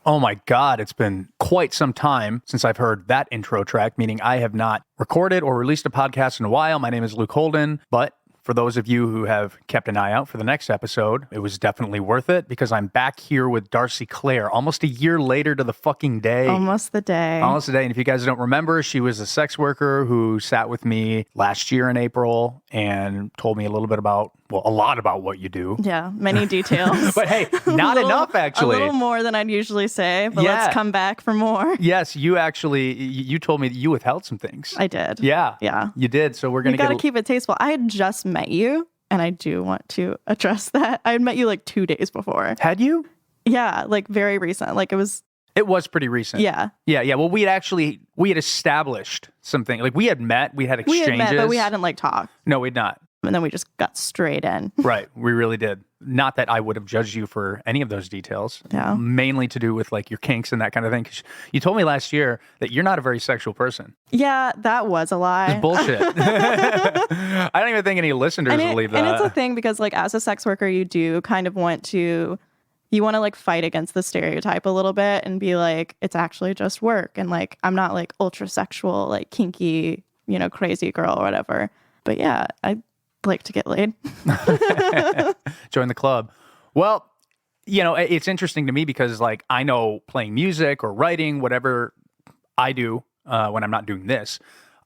Oh my God, it's been quite some time since I've heard that intro track, meaning I have not recorded or released a podcast in a while. My name is Luke Holden, but for those of you who have kept an eye out for the next episode, it was definitely worth it because I'm back here with Darcee Claire almost a year later to the fucking day. Almost the day. Almost the day. And if you guys don't remember, she was a sex worker who sat with me last year in April and told me a lot about what you do. Yeah, many details. But hey, not enough actually. A little more than I'd usually say, but Yeah. let's come back for more. Yes, you told me that you withheld some things. I did. Yeah. Yeah. You did. So we're going You got to keep it tasteful. I had just met you, and I do want to address that. I had met you like 2 days before. Had you? Yeah, like very recent. Like It was pretty recent. Yeah. Yeah. Well, we had established something. Like we had met, we had exchanges. We had met, but we hadn't like talked. No, we'd not. And then we just got straight in. Right. We really did. Not that I would have judged you for any of those details. Yeah. Mainly to do with like your kinks and that kind of thing. 'Cause you told me last year that you're not a very sexual person. Yeah, that was a lie. It's bullshit. I don't even think any listeners believe that. And it's a thing because like as a sex worker, you do kind of want to like fight against the stereotype a little bit and be like, it's actually just work. And like, I'm not like ultra sexual, like kinky, crazy girl or whatever. But yeah, I like to get laid. Join the club. Well, it's interesting to me because like I know playing music or writing, whatever I do when I'm not doing this,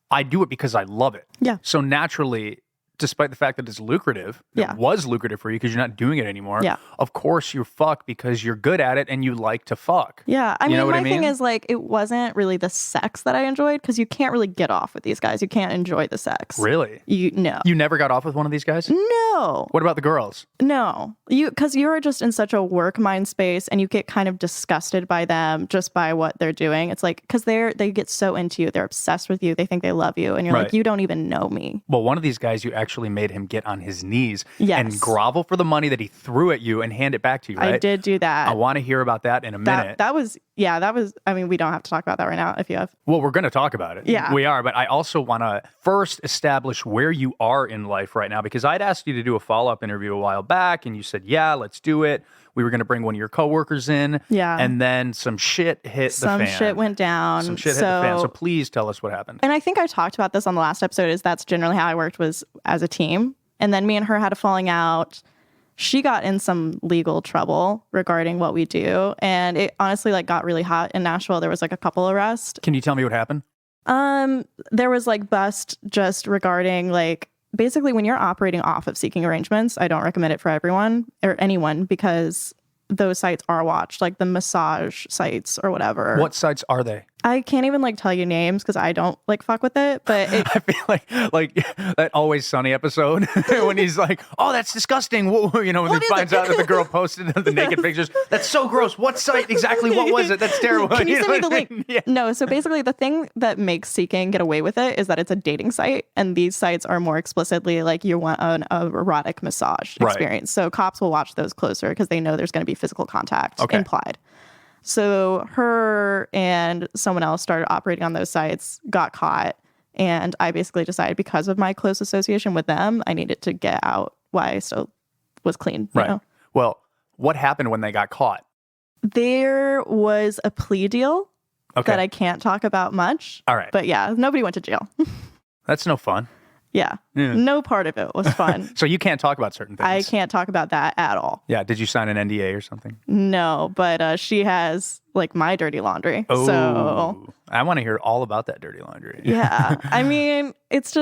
I do it because I love it. Yeah. So naturally, despite the fact that it's lucrative, Yeah. it was lucrative for you because you're not doing it anymore. Yeah. Of course you fuck because you're good at it and you like to fuck. Yeah. You know what I my thing mean? is like, it wasn't really the sex that I enjoyed because you can't really get off with these guys. You can't enjoy the sex. Really? No. You never got off with one of these guys? No. What about the girls? No. Because you're just in such a work mind space and you get kind of disgusted by them just by what they're doing. It's like, because they get so into you. They're obsessed with you. They think they love you. And you're Right. like, you don't even know me. Well, one of these guys, you actually made him get on his knees Yes. and grovel for the money that he threw at you and hand it back to you, right? I did do that. I want to hear about that in a minute. That was, I mean, we don't have to talk about that right now if you have. Well, we're going to talk about it. Yeah. We are. But I also want to first establish where you are in life right now, because I'd asked you to do a follow-up interview a while back and you said, yeah, let's do it. We were going to bring one of your coworkers in. Yeah. And then some shit hit the fan. Some shit went down. Some shit hit the fan. So please tell us what happened. And I think I talked about this on the last episode, is that's generally how I worked, was as a team. And then me and her had a falling out. She got in some legal trouble regarding what we do. And it honestly like got really hot in Nashville. There was like a couple arrests. Can you tell me what happened? There was like bust just regarding like, basically when you're operating off of seeking arrangements, I don't recommend it for everyone or anyone because those sites are watched, like the massage sites or whatever. What sites are they? I can't even like tell you names because I don't like fuck with it, but I feel like that Always Sunny episode when he's like, "Oh, that's disgusting." When he finds out that the girl posted the naked pictures. That's so gross. What site exactly? What was it? That's terrible. Can you send me the link? Yeah. No. So basically, the thing that makes Seeking get away with it is that it's a dating site, and these sites are more explicitly like you want an erotic massage Right. experience. So cops will watch those closer because they know there's going to be physical contact Okay. implied. So her and someone else started operating on those sites, got caught, and I basically decided because of my close association with them, I needed to get out while I still was clean. You Right. know? Well, what happened when they got caught? There was a plea deal Okay. that I can't talk about much. All right. But yeah, nobody went to jail. That's no fun. Yeah. Yeah. No part of it was fun. So you can't talk about certain things. I can't talk about that at all. Yeah. Did you sign an NDA or something? No, but she has like my dirty laundry. Oh, So I want to hear all about that dirty laundry. yeah, I mean, it's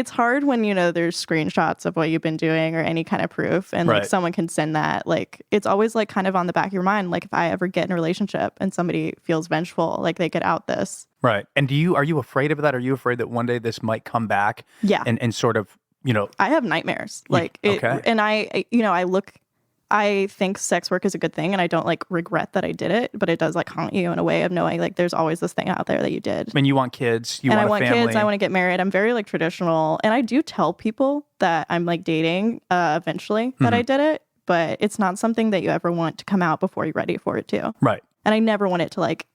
hard when, there's screenshots of what you've been doing or any kind of proof and like Right. someone can send that. Like, it's always like kind of on the back of your mind. Like if I ever get in a relationship and somebody feels vengeful, like they could out this. Right. And are you afraid of that? Are you afraid that one day this might come back? Yeah. And sort of, I have nightmares. Like, okay. And I think sex work is a good thing and I don't like regret that I did it, but it does like haunt you in a way of knowing like there's always this thing out there that you did. I mean, you want kids, And I want family. kids, I want to get married. I'm very like traditional. And I do tell people that I'm like dating eventually that I did it, but it's not something that you ever want to come out before you're ready for it to. Right. And I never want it to like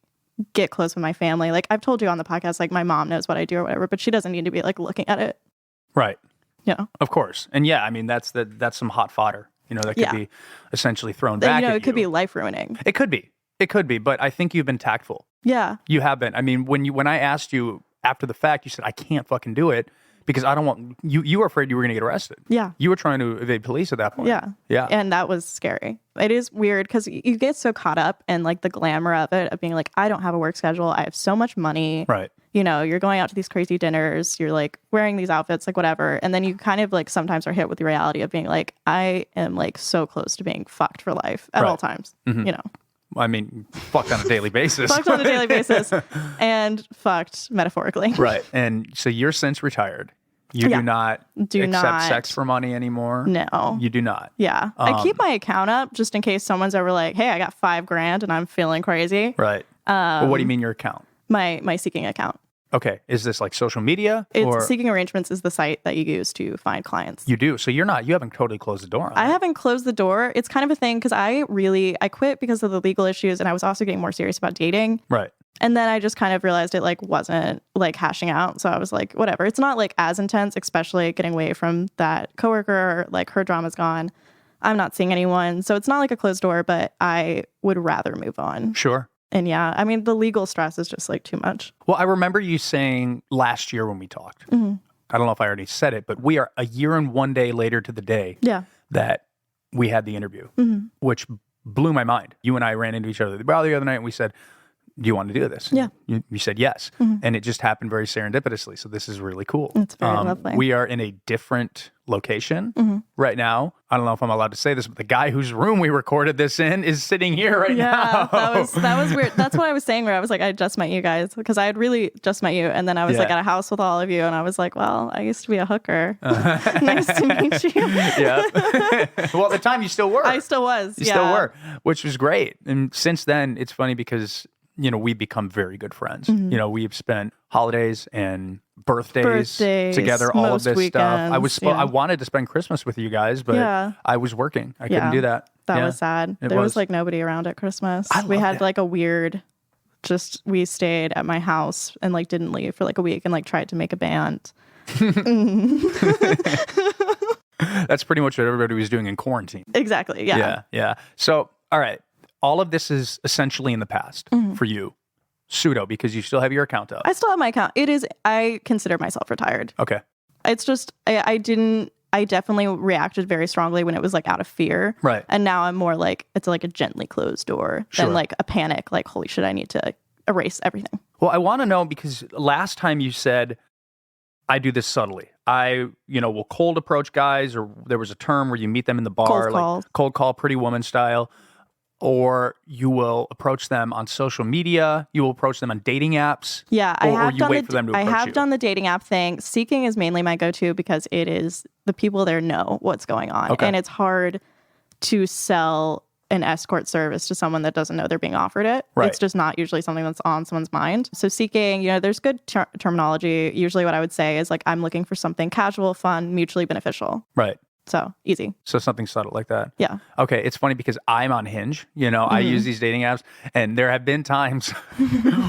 get close with my family. Like I've told you on the podcast, like my mom knows what I do or whatever, but she doesn't need to be like looking at it. Right. Yeah. Of course. And yeah, I mean, that's some hot fodder, that could be essentially thrown back at it could be life ruining. It could be. It could be, but I think you've been tactful. Yeah. You have been. I mean, when I asked you after the fact, you said, I can't fucking do it because I don't want, you were afraid you were going to get arrested. Yeah. You were trying to evade police at that point. Yeah. Yeah. And that was scary. It is weird because you get so caught up in like the glamour of it, of being like, I don't have a work schedule. I have so much money. Right. You know, you're going out to these crazy dinners. You're like wearing these outfits, like whatever. And then you kind of like sometimes are hit with the reality of being like, I am like so close to being fucked for life at all times, you know. I mean, fucked on a daily basis. Fucked on a daily basis and fucked metaphorically. Right. And so you're since retired. You do not accept sex for money anymore? No. You do not? Yeah. I keep my account up just in case someone's ever like, hey, I got $5,000 and I'm feeling crazy. Right. Well, what do you mean your account? My Seeking account. Okay. Is this like social media? Seeking Arrangements is the site that you use to find clients. You do. So you haven't totally closed the door on I that. haven't closed the door. It's kind of a thing because I quit because of the legal issues and I was also getting more serious about dating. Right. And then I just kind of realized it like wasn't like hashing out. So I was like, whatever. It's not like as intense, especially getting away from that coworker, like her drama's gone. I'm not seeing anyone. So it's not like a closed door, but I would rather move on. Sure. And yeah, I mean, the legal stress is just like too much. Well, I remember you saying last year when we talked, I don't know if I already said it, but we are a year and 1 day later to the day that we had the interview, which blew my mind. You and I ran into each other the other night and we said, do you want to do this? Yeah. You said yes. And it just happened very serendipitously. So this is really cool. It's very lovely. We are in a different location right now. I don't know if I'm allowed to say this, but the guy whose room we recorded this in is sitting here right now. Yeah, that was weird. That's what I was saying where I was like, I just met you guys because I had really just met you. And then I was like at a house with all of you. And I was like, well, I used to be a hooker. Nice to meet you. Yeah. Well, at the time you still were. I still was. You still were, which was great. And since then, it's funny because we've become very good friends. We've spent holidays and birthdays together, all of this weekends, stuff. I wanted to spend Christmas with you guys, but I was working. I couldn't do that. That was sad. There was like nobody around at Christmas. We had like a weird, we stayed at my house and like didn't leave for like a week and like tried to make a band. That's pretty much what everybody was doing in quarantine. Exactly. Yeah. Yeah. So, all right. All of this is essentially in the past for you. Pseudo, because you still have your account up. I still have my account. I consider myself retired. Okay. It's just, I definitely reacted very strongly when it was like out of fear. Right. And now I'm more like, it's like a gently closed door than like a panic, like, holy shit, I need to erase everything. Well, I want to know because last time you said, I do this subtly. I, will cold approach guys, or there was a term where you meet them in the bar, cold call, Pretty Woman style. Or you will approach them on social media. You will approach them on dating apps. Yeah, or you wait for them to approach you. I have done the dating app thing. Seeking is mainly my go-to because it is the people there know what's going on. Okay. And it's hard to sell an escort service to someone that doesn't know they're being offered it. Right. It's just not usually something that's on someone's mind. So Seeking, there's good terminology. Usually what I would say is like, I'm looking for something casual, fun, mutually beneficial. Right. So easy. So something subtle like that. Yeah. Okay. It's funny because I'm on Hinge. I use these dating apps, and there have been times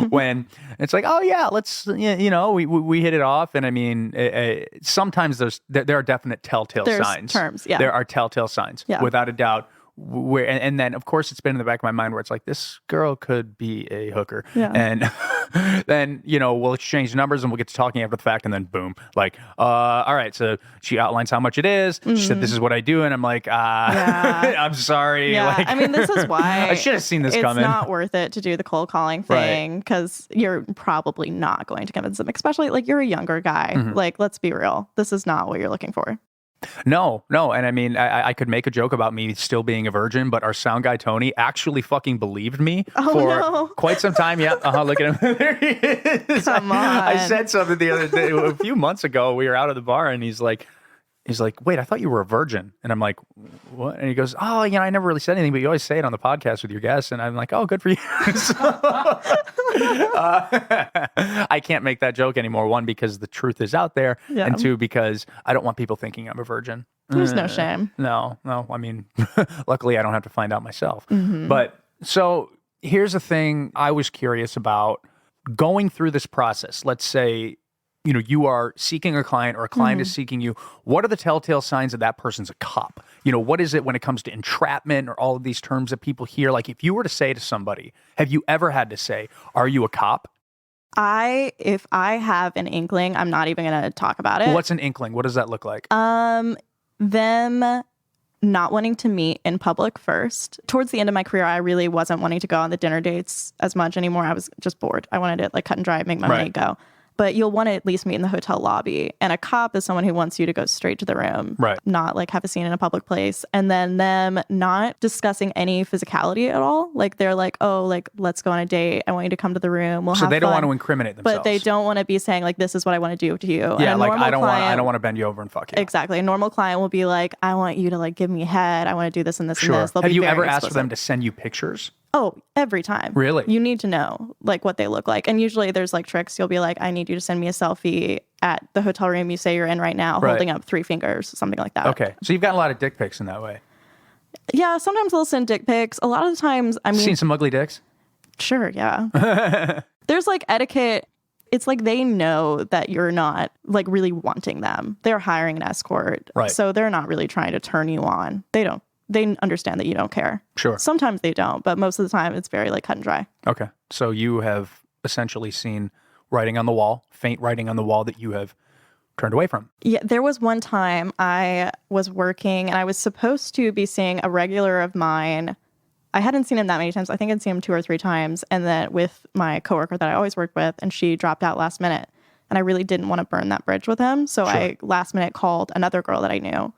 when it's like, oh yeah, let's, we hit it off. And I mean, sometimes there are definite telltale signs. Terms. Yeah. There are telltale signs. Yeah. Without a doubt. And then of course it's been in the back of my mind where it's like, this girl could be a hooker. Yeah. And then, we'll exchange numbers and we'll get to talking after the fact, and then boom, like, all right. So she outlines how much it is. She said, this is what I do. And I'm like, I'm sorry. Yeah. Like, I mean, this is why I should have seen this coming. It's not worth it to do the cold calling thing because you're probably not going to convince them, especially like you're a younger guy. Like, let's be real. This is not what you're looking for. No. And I mean, I could make a joke about me still being a virgin, but our sound guy, Tony, actually fucking believed me for quite some time. Yeah. Look at him. There he is. Come on. I said something the other day, a few months ago. We were out at the bar and he's like, wait, I thought you were a virgin. And I'm like, what? And he goes, oh, I never really said anything, but you always say it on the podcast with your guests. And I'm like, oh, good for you. I can't make that joke anymore. One, because the truth is out there. Yeah. And two, because I don't want people thinking I'm a virgin. There's no shame. No. I mean, luckily I don't have to find out myself. But so here's the thing I was curious about going through this process. Let's say, you are seeking a client or a client is seeking you. What are the telltale signs that person's a cop? what is it when it comes to entrapment or all of these terms that people hear? Like, if you were to say to somebody, have you ever had to say, are you a cop? If I have an inkling, I'm not even going to talk about it. What's an inkling? What does that look like? Them not wanting to meet in public first. Towards the end of my career, I really wasn't wanting to go on the dinner dates as much anymore. I was just bored. I wanted to like cut and dry, make my money, go. But you'll want to at least meet in the hotel lobby. And a cop is someone who wants you to go straight to the room, not like have a scene in a public place. And then them not discussing any physicality at all. Like they're like, oh, like let's go on a date. I want you to come to the room. We'll have So they don't fun. want to incriminate themselves. But they don't want to be saying like, this is what I want to do to you. Yeah, like I don't client, want to bend you over and fuck you. Exactly. A normal client will be like, I want you to like give me head. I want to do this and this Sure. and this. They'll Have be you very ever asked explicit. for them to send you pictures? Oh, every time. Really? You need to know like what they look like. And usually there's like tricks. You'll be like, I need you to send me a selfie at the hotel room you say you're in right now, holding up 3 fingers, something like that. Okay. So you've gotten a lot of dick pics in that way. Yeah, sometimes they'll send dick pics. A lot of the times, I mean, Seen some ugly dicks? sure, yeah. There's like etiquette. It's like they know that you're not like really wanting them. They're hiring an escort. Right. So they're not really trying to turn you on. They understand that you don't care. Sure. Sometimes they don't, but most of the time it's very like cut and dry. Okay. So you have essentially seen writing on the wall, faint writing on the wall that you have turned away from. Yeah, there was one time I was working and I was supposed to be seeing a regular of mine. I hadn't seen him that many times. I think I'd seen him 2 or 3 times. And then with my coworker that I always worked with, and she dropped out last minute. And I really didn't want to burn that bridge with him. So I last minute called another girl that I knew.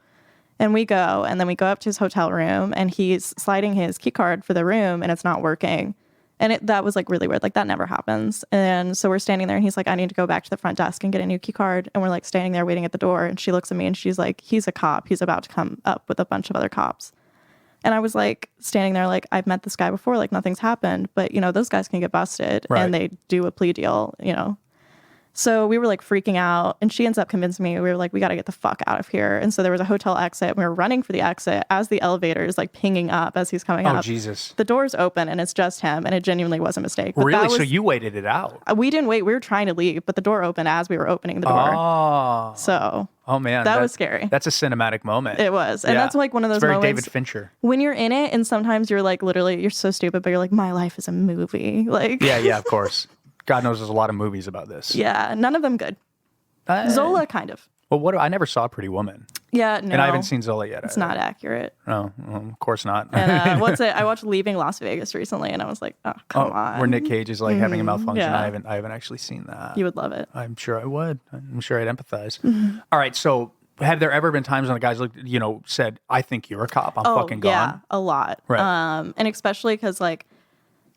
And we go, and then we go up to his hotel room, and he's sliding his key card for the room, and it's not working. And that was like really weird. Like that never happens. And so we're standing there, and he's like, I need to go back to the front desk and get a new key card. And we're like standing there waiting at the door. And she looks at me, and she's like, he's a cop. He's about to come up with a bunch of other cops. And I was like standing there like, I've met this guy before. Like nothing's happened. But, those guys can get busted. Right. And they do a plea deal, So we were like freaking out, and she ends up convincing me. We were like, we got to get the fuck out of here. And so there was a hotel exit. We were running for the exit as the elevator is like pinging up as he's coming up. Oh, Jesus. The door's open and it's just him, and it genuinely was a mistake. But Really? So you waited it out? We didn't wait. We were trying to leave, but the door opened as we were opening the door. Oh. So man. that was scary. That's a cinematic moment. It was. And that's like one of those it's very moments. David Fincher. When you're in it, and sometimes you're like, literally, you're so stupid, but you're like, my life is a movie. Like, Yeah, of course. God knows there's a lot of movies about this. yeah, none of them good. Zola, kind of. Well, I never saw Pretty Woman. Yeah, no. And I haven't seen Zola yet. It's not accurate. Oh, well, of course not. And what's it? I watched Leaving Las Vegas recently, and I was like, oh, come on. Where Nick Cage is like having a malfunction. yeah. I haven't actually seen that. You would love it. I'm sure I would. I'm sure I'd empathize. All right, so have there ever been times when the guys looked, said, I think you're a cop. I'm fucking gone. Yeah, a lot. Right. And especially because like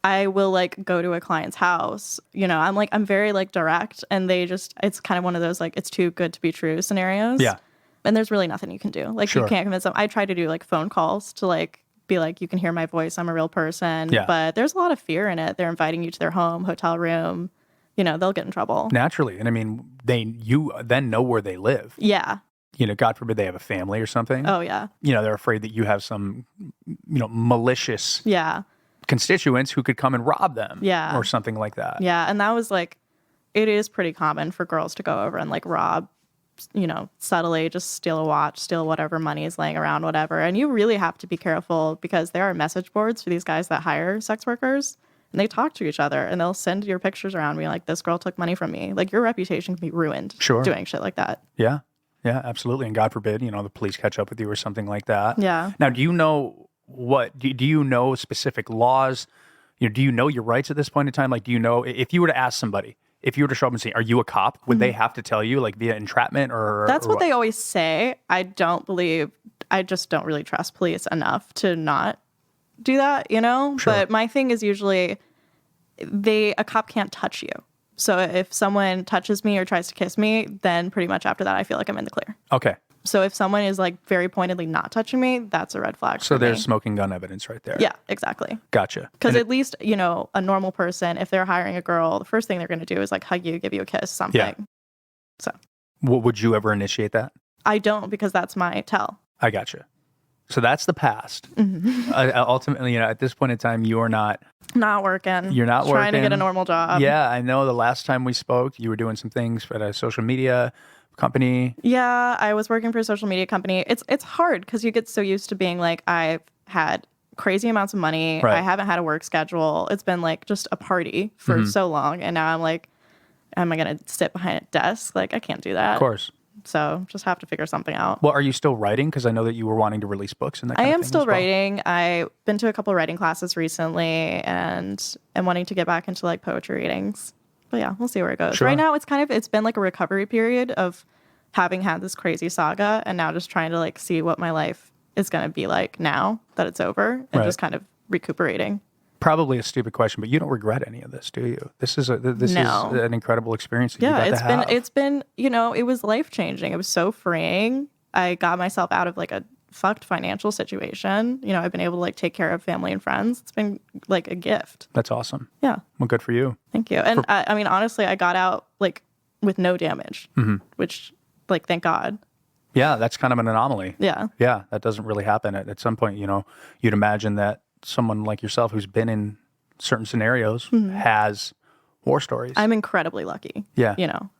I will like go to a client's house, I'm very like direct, and it's kind of one of those like it's too good to be true scenarios. Yeah. And there's really nothing you can do. Like you can't convince them. I try to do like phone calls to like be like, you can hear my voice. I'm a real person. Yeah. But there's a lot of fear in it. They're inviting you to their home, hotel room. They'll get in trouble. Naturally. And I mean, you then know where they live. Yeah. God forbid they have a family or something. Oh, yeah. They're afraid that you have some, malicious Yeah. constituents who could come and rob them. Yeah. Or something like that. Yeah. And that was like, it is pretty common for girls to go over and like rob, subtly just steal a watch, steal whatever money is laying around, whatever. And you really have to be careful because there are message boards for these guys that hire sex workers, and they talk to each other, and they'll send your pictures around being like, this girl took money from me. Like your reputation can be ruined doing shit like that. Yeah. Yeah, absolutely. And God forbid, the police catch up with you or something like that. Yeah. Now, do you know do you know specific laws? Do you know your rights at this point in time? Like, do you know if you were to ask somebody, if you were to show up and say, are you a cop? Would they have to tell you like via entrapment or? That's or what they always say. I just don't really trust police enough to not do that, Sure. But my thing is usually a cop can't touch you. So if someone touches me or tries to kiss me, then pretty much after that, I feel like I'm in the clear. Okay. So if someone is like very pointedly not touching me, that's a red flag. So for there's me. smoking gun evidence right there. Yeah, exactly. Gotcha. Because at least, a normal person, if they're hiring a girl, the first thing they're going to do is like hug you, give you a kiss, something. Yeah. So. Would you ever initiate that? I don't, because that's my tell. I gotcha. So that's the past. Mm-hmm. Ultimately, at this point in time, you're not working. You're not trying working. to get a normal job. Yeah, I know the last time we spoke, you were doing some things for social media, company? Yeah, I was working for a social media company. It's hard because you get so used to being like, I've had crazy amounts of money. Right. I haven't had a work schedule. It's been like just a party for so long. And now I'm like, am I going to sit behind a desk? Like, I can't do that. Of course. So just have to figure something out. Well, are you still writing? Because I know that you were wanting to release books and that kind I of am thing still as well. writing. I've been to a couple writing classes recently and am wanting to get back into like poetry readings. But yeah, we'll see where it goes. Sure. Right now, it's been like a recovery period of having had this crazy saga and now just trying to like see what my life is going to be like now that it's over and Right. just kind of recuperating. Probably a stupid question, but you don't regret any of this, do you? This is No. an incredible experience that Yeah, you got to have. it's been, it was life-changing. It was so freeing. I got myself out of like a fucked financial situation. I've been able to like take care of family and friends. It's been like a gift. That's awesome. Yeah. Well, good for you. Thank you. And I mean, honestly, I got out like with no damage, which like, thank God. Yeah, that's kind of an anomaly. Yeah. Yeah, that doesn't really happen. At some point, you'd imagine that someone like yourself who's been in certain scenarios has war stories. I'm incredibly lucky. Yeah.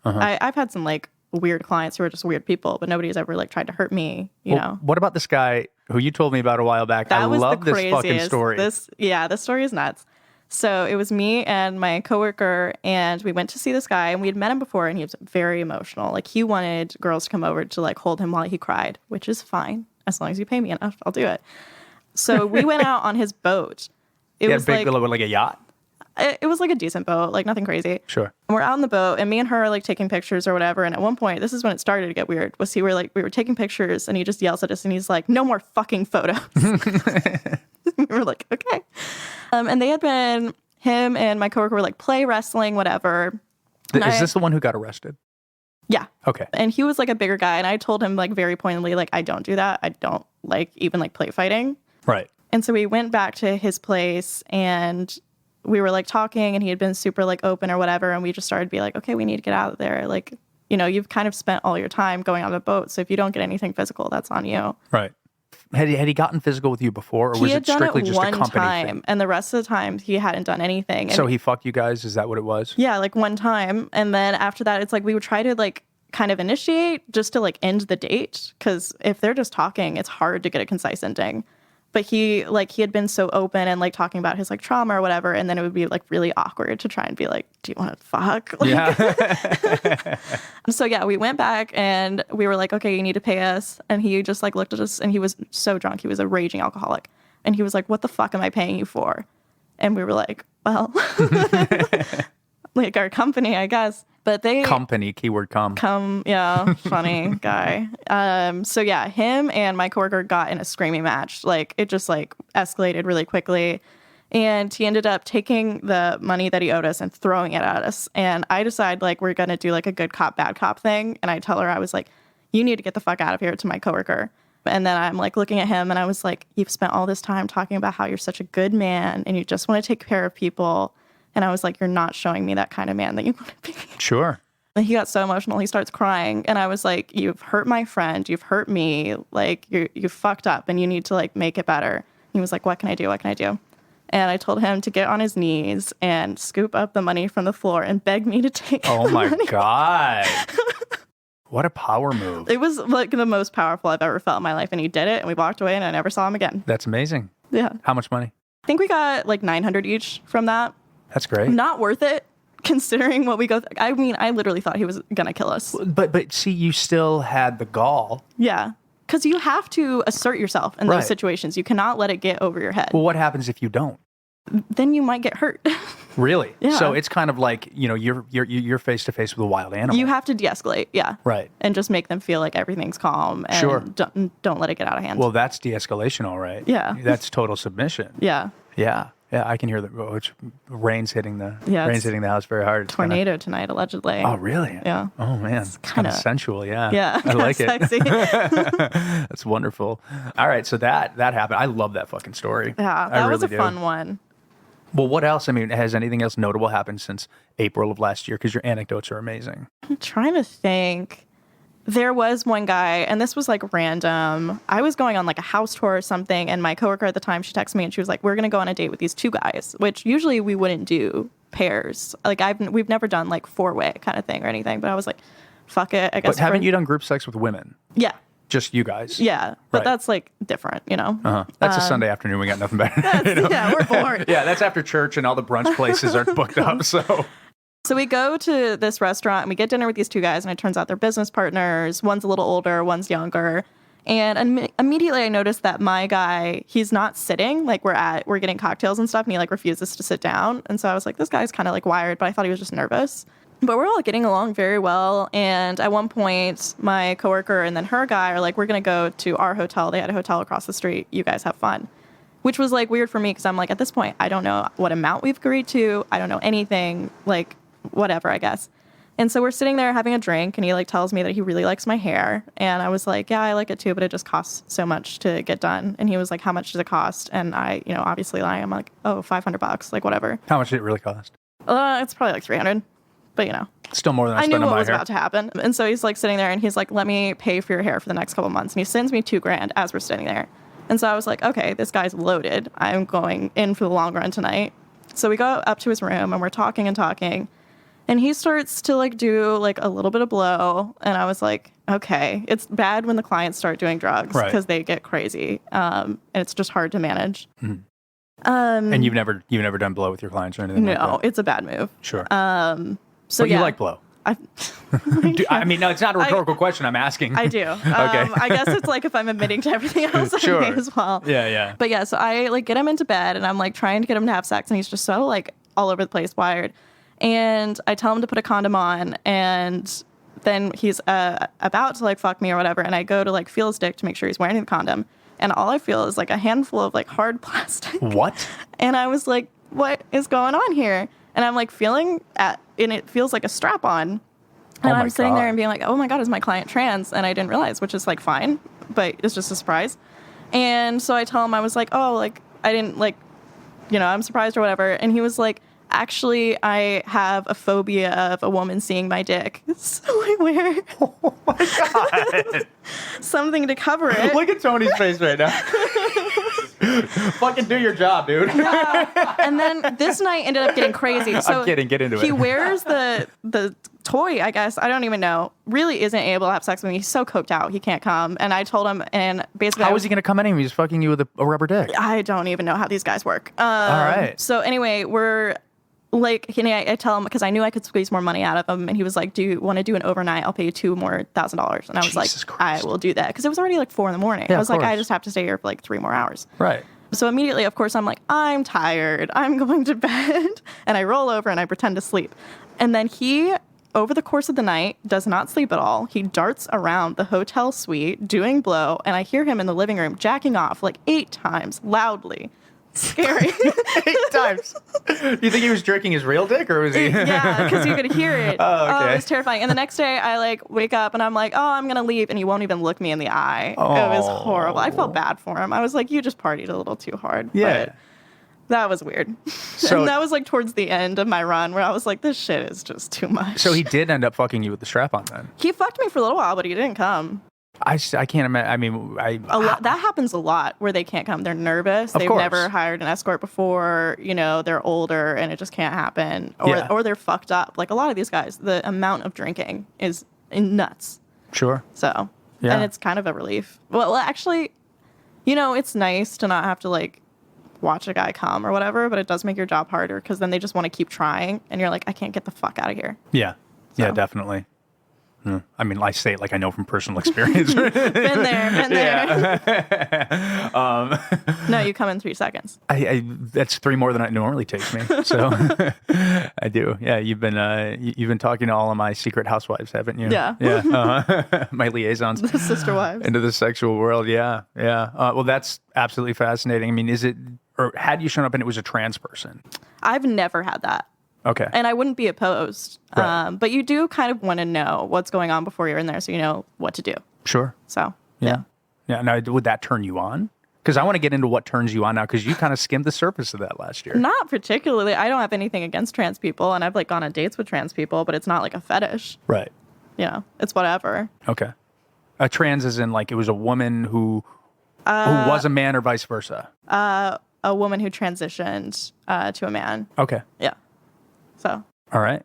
I've had some like weird clients who are just weird people, but nobody's ever like tried to hurt me, you know. What about this guy who you told me about a while back? I That was love the this fucking craziest. story. This story is nuts. So it was me and my coworker, and we went to see this guy, and we had met him before, and he was very emotional. Like, he wanted girls to come over to like hold him while he cried, which is fine. As long as you pay me enough, I'll do it. So we went out on his boat. It was big, like a yacht? it was like a decent boat, like nothing crazy. Sure. And we're out on the boat, and me and her are like taking pictures or whatever. And at one point, this is when it started to get weird, we were taking pictures, and he just yells at us, and he's like, "No more fucking photos." We were like, okay. And they had been, him and my coworker were like play wrestling, whatever. Is this the one who got arrested? Yeah. Okay. And he was like a bigger guy, and I told him like very pointedly, like, I don't do that. I don't like even like play fighting. Right. And so we went back to his place, and we were like talking, and he had been super like open or whatever. And we just started to be like, okay, we need to get out of there. Like, you've kind of spent all your time going on a boat. So if you don't get anything physical, that's on you. Right. Had he gotten physical with you before, or was it strictly just a company time, thing? and the rest of the time he hadn't done anything. And So he fucked you guys? Is that what it was? yeah, like one time. And then after that, it's like we would try to like kind of initiate just to like end the date. Because if they're just talking, it's hard to get a concise ending. But he had been so open and like talking about his like trauma or whatever. And then it would be like really awkward to try and be like, do you want to fuck? Like, Yeah. So yeah, we went back and we were like, okay, you need to pay us. And he just like looked at us, and he was so drunk. He was a raging alcoholic. And he was like, what the fuck am I paying you for? And we were like, well, like our company, I guess. But they Company, keyword yeah, funny guy. So yeah, him and my coworker got in a screaming match. Like, it just like escalated really quickly. And he ended up taking the money that he owed us and throwing it at us. And I decided like we're gonna do like a good cop, bad cop thing. And I tell her, I was like, you need to get the fuck out of here, to my coworker. And then I'm like looking at him, and I was like, you've spent all this time talking about how you're such a good man and you just want to take care of people. And I was like, you're not showing me that kind of man that you want to be. Sure. And he got so emotional, he starts crying. And I was like, you've hurt my friend, you've hurt me, like you fucked up, and you need to like make it better. And he was like, what can I do? What can I do? And I told him to get on his knees and scoop up the money from the floor and beg me to take Oh the my money. God. What a power move. It was like the most powerful I've ever felt in my life. And he did it, and we walked away, and I never saw him again. That's amazing. Yeah. How much money? I think we got like 900 each from that. That's great. Not worth it, considering what we go through. I mean, I literally thought he was going to kill us. But see, you still had the gall. Yeah. Because you have to assert yourself in Right. those situations. You cannot let it get over your head. Well, what happens if you don't? Then you might get hurt. Really? Yeah. So it's kind of like, you're face to face with a wild animal. You have to de-escalate, yeah. Right. And just make them feel like everything's calm, and Sure. don't let it get out of hand. Well, that's de-escalation, all right. Yeah. That's total submission. yeah. Yeah. Yeah, I can hear the rain's hitting the Yeah, rain's it's hitting the house very hard. It's kinda- Tornado tonight, allegedly. Oh, really? Yeah. Oh man, it's kind of kinda- sensual. Yeah. Yeah. I like it. Sexy. That's wonderful. All right, so that happened. I love that fucking story. Yeah, I that was a really do. fun one. Well, what else? I mean, has anything else notable happened since April of last year? Because your anecdotes are amazing. I'm trying to think. There was one guy, and this was like random. I was going on like a house tour or something, and my coworker at the time, she texted me and she was like, we're going to go on a date with these two guys, which usually we wouldn't do pairs. Like we've never done like 4-way kind of thing or anything, but I was like, fuck it, I guess. But haven't you done group sex with women? Yeah. Just you guys? Yeah. But Right. that's like different, you know? That's a Sunday afternoon. We got nothing better. Yeah, we're bored. Yeah, that's after church and all the brunch places are booked up. So we go to this restaurant and we get dinner with these two guys, and it turns out they're business partners. One's a little older, one's younger. And immediately I noticed that my guy, he's not sitting. Like we're getting cocktails and stuff, and he like refuses to sit down. And so I was like, this guy's kind of like wired, but I thought he was just nervous. But we're all getting along very well. And at one point, my coworker and then her guy are like, we're going to go to our hotel. They had a hotel across the street. You guys have fun. Which was like weird for me because I'm like, at this point, I don't know what amount we've agreed to. I don't know anything. Like, whatever, I guess. And so we're sitting there having a drink, and he like tells me that he really likes my hair. And I was like, yeah, I like it too, but it just costs so much to get done. And he was like, how much does it cost? And I, obviously lying. I'm like, oh, $500, like whatever. How much did it really cost? It's probably like 300, but still more than I knew spent on what my was hair. about to happen. And so he's like sitting there, and he's like, let me pay for your hair for the next couple months. And he sends me $2,000 as we're sitting there. And so I was like, okay, this guy's loaded. I'm going in for the long run tonight. So we go up to his room, and we're talking and talking. And he starts to like do like a little bit of blow. And I was like, okay, it's bad when the clients start doing drugs because they get crazy. And it's just hard to manage. Mm-hmm. And you've never done blow with your clients or anything like that? No, it's a bad move. Sure. So but you like blow? I mean, no, it's not a rhetorical question. I'm asking. I do. Okay. I guess it's like if I'm admitting to everything else, Sure. I may as well. Yeah. But yeah, so I like get him into bed, and I'm like trying to get him to have sex, and he's just so like all over the place, wired. And I tell him to put a condom on, and then he's about to like fuck me or whatever. And I go to like feel his dick to make sure he's wearing the condom. And all I feel is like a handful of like hard plastic. What? And I was like, what is going on here? And I'm like feeling and it feels like a strap on. And I'm sitting there and being like, oh my God, is my client trans? And I didn't realize, which is like fine, but it's just a surprise. And so I tell him, I was like, oh, like I didn't like, I'm surprised or whatever. And he was like, actually, I have a phobia of a woman seeing my dick. So I wear Oh my God. something to cover it. Look at Tony's face right now. Fucking do your job, dude. And then this night ended up getting crazy. So I'm kidding. Get into it. He wears the toy, I guess. I don't even know. Really isn't able to have sex with me. He's so coked out. He can't come. And I told him, and basically... How is he going to come anyway? He's fucking you with a rubber dick. I don't even know how these guys work. All right. So anyway, we're... Like, I tell him, because I knew I could squeeze more money out of him, and he was like, do you want to do an overnight? I'll pay you $2,000 more. And I was like, Christ. I will do that. Because it was already like 4 a.m. Yeah, I was like, course. I just have to stay here for like 3 more hours. Right. So immediately, of course, I'm like, I'm tired. I'm going to bed. And I roll over and I pretend to sleep. And then he, over the course of the night, does not sleep at all. He darts around the hotel suite doing blow. And I hear him in the living room jacking off like 8 times loudly. Scary. 8 times. You think he was jerking his real dick, or was he? Yeah, because you could hear it. Oh, okay. It was terrifying. And the next day, I like wake up and I'm like, oh, I'm gonna leave, and he won't even look me in the eye. It was horrible. I felt bad for him. I was like, you just partied a little too hard. Yeah. But that was weird. So, and that was like towards the end of my run, where I was like, this shit is just too much. So he did end up fucking you with the strap on then? He fucked me for a little while, but he didn't come. I can't imagine. I mean, That happens a lot where they can't come. They're nervous. They've course. never hired an escort before. They're older and it just can't happen. Or they're fucked up. Like a lot of these guys, the amount of drinking is nuts. Sure. So, yeah. And it's kind of a relief. Well, actually, it's nice to not have to like watch a guy come or whatever, but it does make your job harder because then they just want to keep trying and you're like, I can't get the fuck out of here. Yeah. Yeah, definitely. I mean, I say it like I know from personal experience. Been there. Yeah. No, you come in 3 seconds. That's 3 more than it normally takes me. So I do. Yeah, you've been talking to all of my secret housewives, haven't you? Yeah. Yeah. My liaisons. The sister wives. Into the sexual world. Yeah. Yeah. Well, that's absolutely fascinating. I mean, or had you shown up and it was a trans person? I've never had that. Okay. And I wouldn't be opposed. Right. But you do kind of want to know what's going on before you're in there so you know what to do. Sure. So, Yeah. Now, would that turn you on? Because I want to get into what turns you on now, because you kind of skimmed the surface of that last year. Not particularly. I don't have anything against trans people, and I've like gone on dates with trans people, but it's not like a fetish. Right. It's whatever. Okay. A trans as in like it was a woman who was a man or vice versa? A woman who transitioned to a man. Okay. Yeah. So. All right.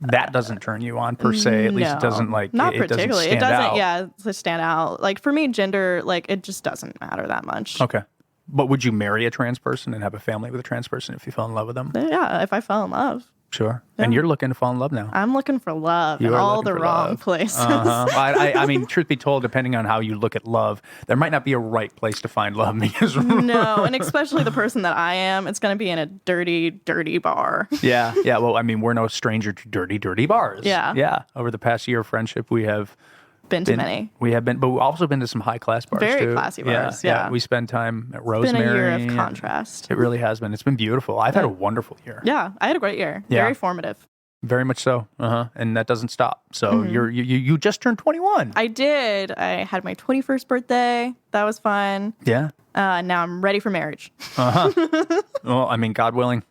that doesn't turn you on per se. At least it doesn't like not it doesn't particularly. stand It doesn't. out. Yeah, to stand out. Like for me, gender, like it just doesn't matter that much. Okay. But would you marry a trans person and have a family with a trans person if you fell in love with them? Yeah, if I fell in love. Sure. Yeah. And you're looking to fall in love now. I'm looking for love in all the wrong places. I mean, truth be told, depending on how you look at love, there might not be a right place to find love. Because no, and especially the person that I am, it's going to be in a dirty, dirty bar. Yeah. Well, I mean, we're no stranger to dirty, dirty bars. Yeah. Over the past year of friendship, we have been to many. We have been, but we've also been to some high class bars. Very too. classy bars. Yeah. We spend time at Rosemary. It's been a year of contrast. It really has been. It's been beautiful. I've had a wonderful year. Yeah, I had a great year. Yeah. Very formative. Very much so. And that doesn't stop. So you just turned 21. I did. I had my 21st birthday. That was fun. Yeah. Now I'm ready for marriage. Well, I mean, God willing.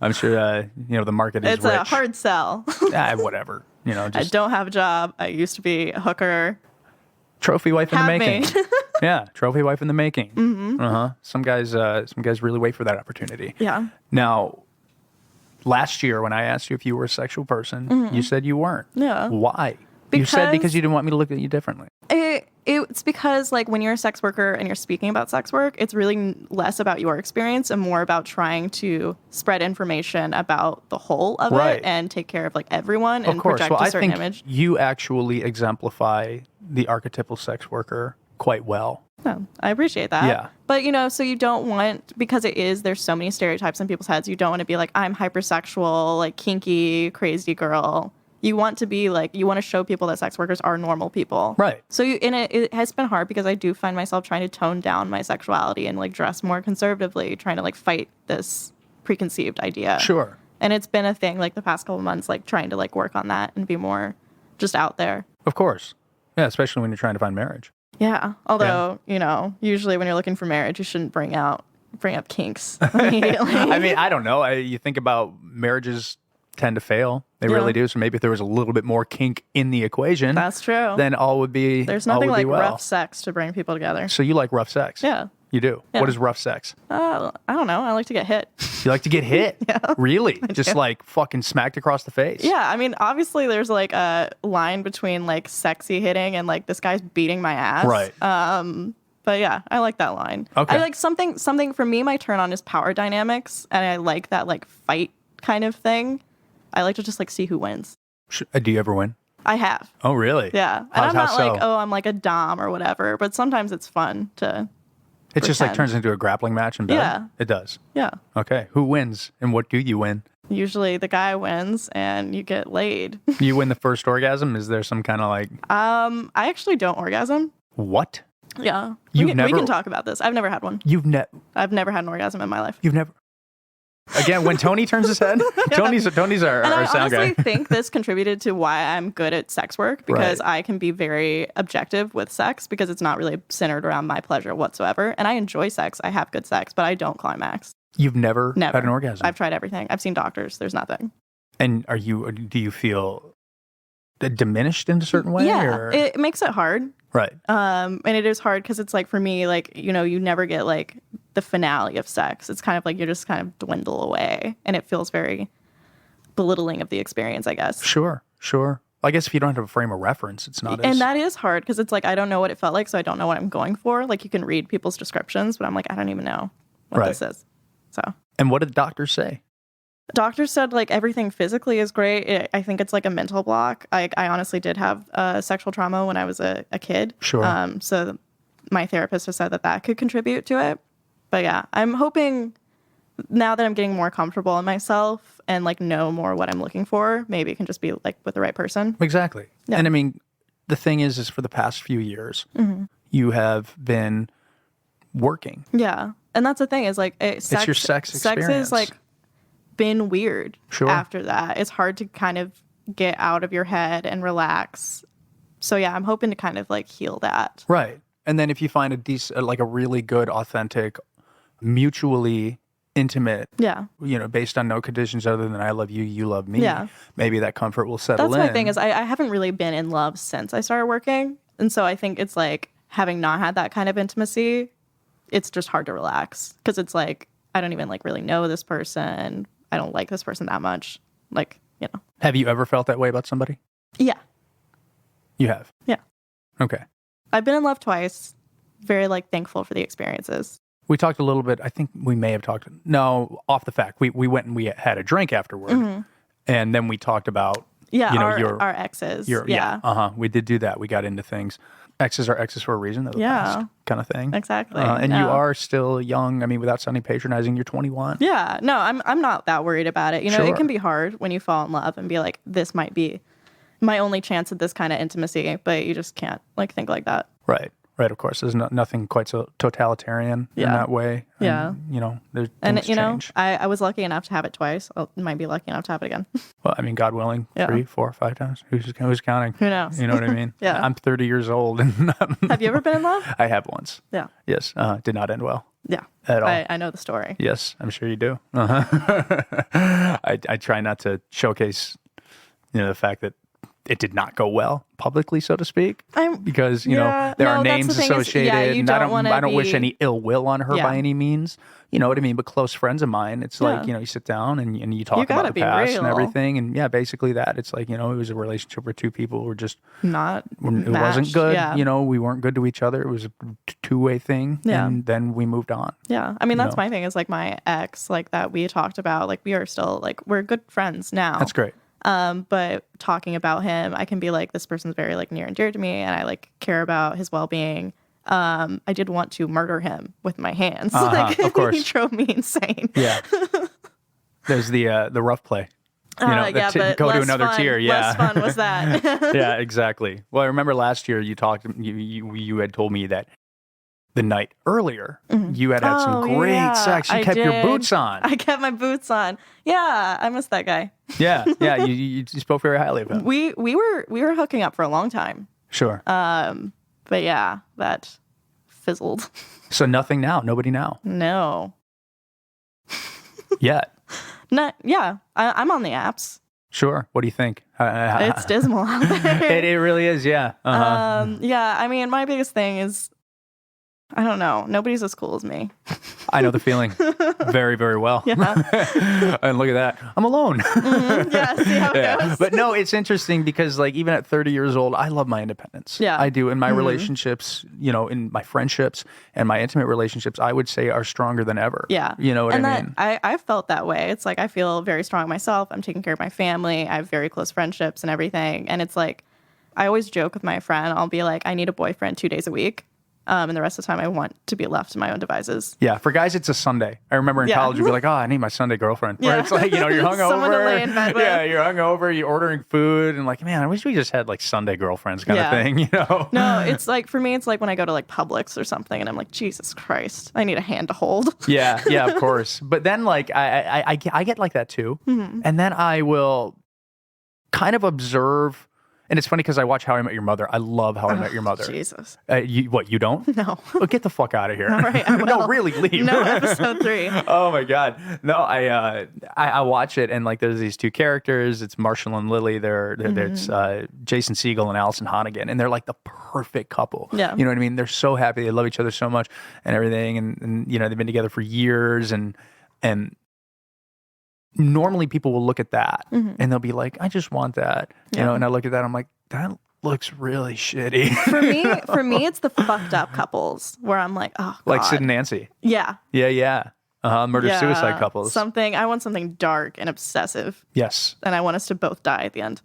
I'm sure the market is it's rich. A hard sell. Whatever. Just I don't have a job. I used to be a hooker. Trophy wife in the Have making. me. Yeah, trophy wife in the making. Some guys really wait for that opportunity. Yeah. Now, last year when I asked you if you were a sexual person, you said you weren't. Yeah. Why? You said because you didn't want me to look at you differently. It's because like when you're a sex worker and you're speaking about sex work, it's really less about your experience and more about trying to spread information about the whole of it and take care of like everyone and project a certain image. I think you actually exemplify the archetypal sex worker quite well. Oh, I appreciate that. Yeah. But, so you don't want, because there's so many stereotypes in people's heads, you don't want to be like, I'm hypersexual, like kinky, crazy girl. You want to be like, you want to show people that sex workers are normal people. Right. So it has been hard because I do find myself trying to tone down my sexuality and like dress more conservatively, trying to like fight this preconceived idea. Sure. And it's been a thing like the past couple of months, like trying to like work on that and be more just out there. Of course. Yeah, especially when you're trying to find marriage. Yeah. Although, usually when you're looking for marriage, you shouldn't bring up kinks immediately. I mean, I don't know. You think about marriages tend to fail. They really do. So maybe if there was a little bit more kink in the equation, that's true. Then all would be There's nothing like well. rough sex to bring people together. So you like rough sex? Yeah. You do? Yeah. What is rough sex? I don't know. I like to get hit. You like to get hit? Yeah. Really? Just like fucking smacked across the face? Yeah. I mean, obviously there's like a line between like sexy hitting and like this guy's beating my ass. Right. But yeah, I like that line. Okay. I like something for me, my turn on is power dynamics. And I like that like fight kind of thing. I like to just like see who wins. Do you ever win? I have. Oh, really? Yeah. And I'm not like, I'm like a dom or whatever, but sometimes it's fun to It just like turns into a grappling match in bed? Yeah. It does? Yeah. Okay. Who wins and what do you win? Usually the guy wins and you get laid. You win the first orgasm? Is there some kind of like... I actually don't orgasm. What? Yeah. We can talk about this. I've never had one. I've never had an orgasm in my life. You've never... Again, when Tony turns his head, Tony's our sound guy. I honestly think this contributed to why I'm good at sex work because I can be very objective with sex because it's not really centered around my pleasure whatsoever. And I enjoy sex. I have good sex, but I don't climax. You've never had an orgasm? I've tried everything. I've seen doctors. There's nothing. And do you feel diminished in a certain way? Yeah, or? It makes it hard. Right. And it is hard because it's like for me, like, you never get like the finale of sex. It's kind of like you just kind of dwindle away and it feels very belittling of the experience, I guess. Sure. I guess if you don't have a frame of reference, it's not And that is hard because it's like, I don't know what it felt like, so I don't know what I'm going for. Like you can read people's descriptions, but I'm like, I don't even know what this is. So. And what did the doctors say? Doctors said like everything physically is great. I think it's like a mental block. I honestly did have sexual trauma when I was a kid. Sure. So my therapist has said that could contribute to it. But yeah, I'm hoping now that I'm getting more comfortable in myself and like know more what I'm looking for, maybe it can just be like with the right person. Exactly. Yeah. And I mean, the thing is for the past few years, you have been working. Yeah. And that's the thing is like it's your sex experience. Sex is like been weird sure. after that. It's hard to kind of get out of your head and relax. So yeah, I'm hoping to kind of like heal that. Right. And then if you find a decent, like a really good, authentic, mutually intimate, based on no conditions other than I love you, you love me, maybe that comfort will settle in. That's my thing is I haven't really been in love since I started working. And so I think it's like having not had that kind of intimacy, it's just hard to relax because it's like, I don't even like really know this person. I don't like this person that much. Like, you know. Have you ever felt that way about somebody? Yeah. You have? Yeah. Okay. I've been in love twice. Very like thankful for the experiences. We talked a little bit. I think we may have talked. No, off the fact. We went and we had a drink afterward, and then we talked about our exes. We did do that. We got into things. Exes are exes for a reason. They're the best kind of thing. Exactly. And you are still young. I mean, without sounding patronizing, you're 21. Yeah. No, I'm not that worried about it. You know, Sure. it can be hard when you fall in love and be like, this might be my only chance at this kind of intimacy, but you just can't like think like that. Right. Right, of course. There's nothing quite so totalitarian in that way. Yeah. And, there's And, things change. I was lucky enough to have it twice. I might be lucky enough to have it again. Well, I mean, God willing, 3, 4, 5 times. Who's counting? Who knows? You know what I mean? Yeah. I'm 30 years old. And Have you ever been in love? I have once. Yeah. Yes. Did not end well. Yeah. At all. I know the story. Yes, I'm sure you do. I try not to showcase, the fact that it did not go well publicly, so to speak, because there are names associated, and I don't wish any ill will on her by any means. You know what I mean? But close friends of mine, it's like you sit down and you talk about the past and everything, and basically that. It's like it was a relationship where two people were just not. It wasn't good. Yeah. We weren't good to each other. It was a two-way thing, and then we moved on. Yeah, I mean that's my thing. Is like my ex, like that we talked about. Like we are still like we're good friends now. That's great. But talking about him, I can be like, this person's very like near and dear to me, and I like care about his well-being. I did want to murder him with my hands. Like, of course. He drove me insane. Yeah. There's the rough play. But go to less another fun, tier. Yeah. Less fun was that. Yeah, exactly. Well, I remember last year you had told me that the night earlier, you had some great sex. You kept your boots on. I kept my boots on. Yeah, I miss that guy. Yeah. You spoke very highly of him. We were hooking up for a long time. Sure. But yeah, that fizzled. So nothing now. Nobody now. No. Yet. Yeah. I'm on the apps. Sure. What do you think? It's dismal out there. It really is. Yeah. Yeah. I mean, my biggest thing is, I don't know. Nobody's as cool as me. I know the feeling very, very well. Yeah. And look at that. I'm alone. Yeah, see how it goes. But no, it's interesting because like even at 30 years old, I love my independence. Yeah. I do. In my relationships, in my friendships and my intimate relationships, I would say are stronger than ever. Yeah. You know what I mean? I felt that way. It's like I feel very strong myself. I'm taking care of my family. I have very close friendships and everything. And it's like, I always joke with my friend, I'll be like, I need a boyfriend 2 days a week. And the rest of the time I want to be left to my own devices. Yeah. For guys, it's a Sunday. I remember in college, you'd be like, I need my Sunday girlfriend. Where it's like, you're hungover. Someone to lay in bed with. Yeah, you're hungover, you're ordering food, and like, man, I wish we just had like Sunday girlfriends kind of thing, No, it's like, for me, it's like when I go to like Publix or something, and I'm like, Jesus Christ, I need a hand to hold. Yeah, of course. But then like, I get like that too. Mm-hmm. And then I will kind of observe. And it's funny because I watch How I Met Your Mother. I love How I Met Your Mother. Jesus. You don't? No. Well, get the fuck out of here. All right, I will. No, really, leave. No, episode 3. Oh my God. No, I watch it and like there's these two characters. It's Marshall and Lily. It's Jason Segel and Allison Hannigan. And they're like the perfect couple. Yeah. You know what I mean? They're so happy. They love each other so much and everything. And they've been together for years and normally people will look at that and they'll be like, I just want that, and I look at that, I'm like, that looks really shitty. For me, it's the fucked up couples where I'm like, oh, God. Like Sid and Nancy. Yeah. Yeah. Murder-suicide couples. I want something dark and obsessive. Yes. And I want us to both die at the end.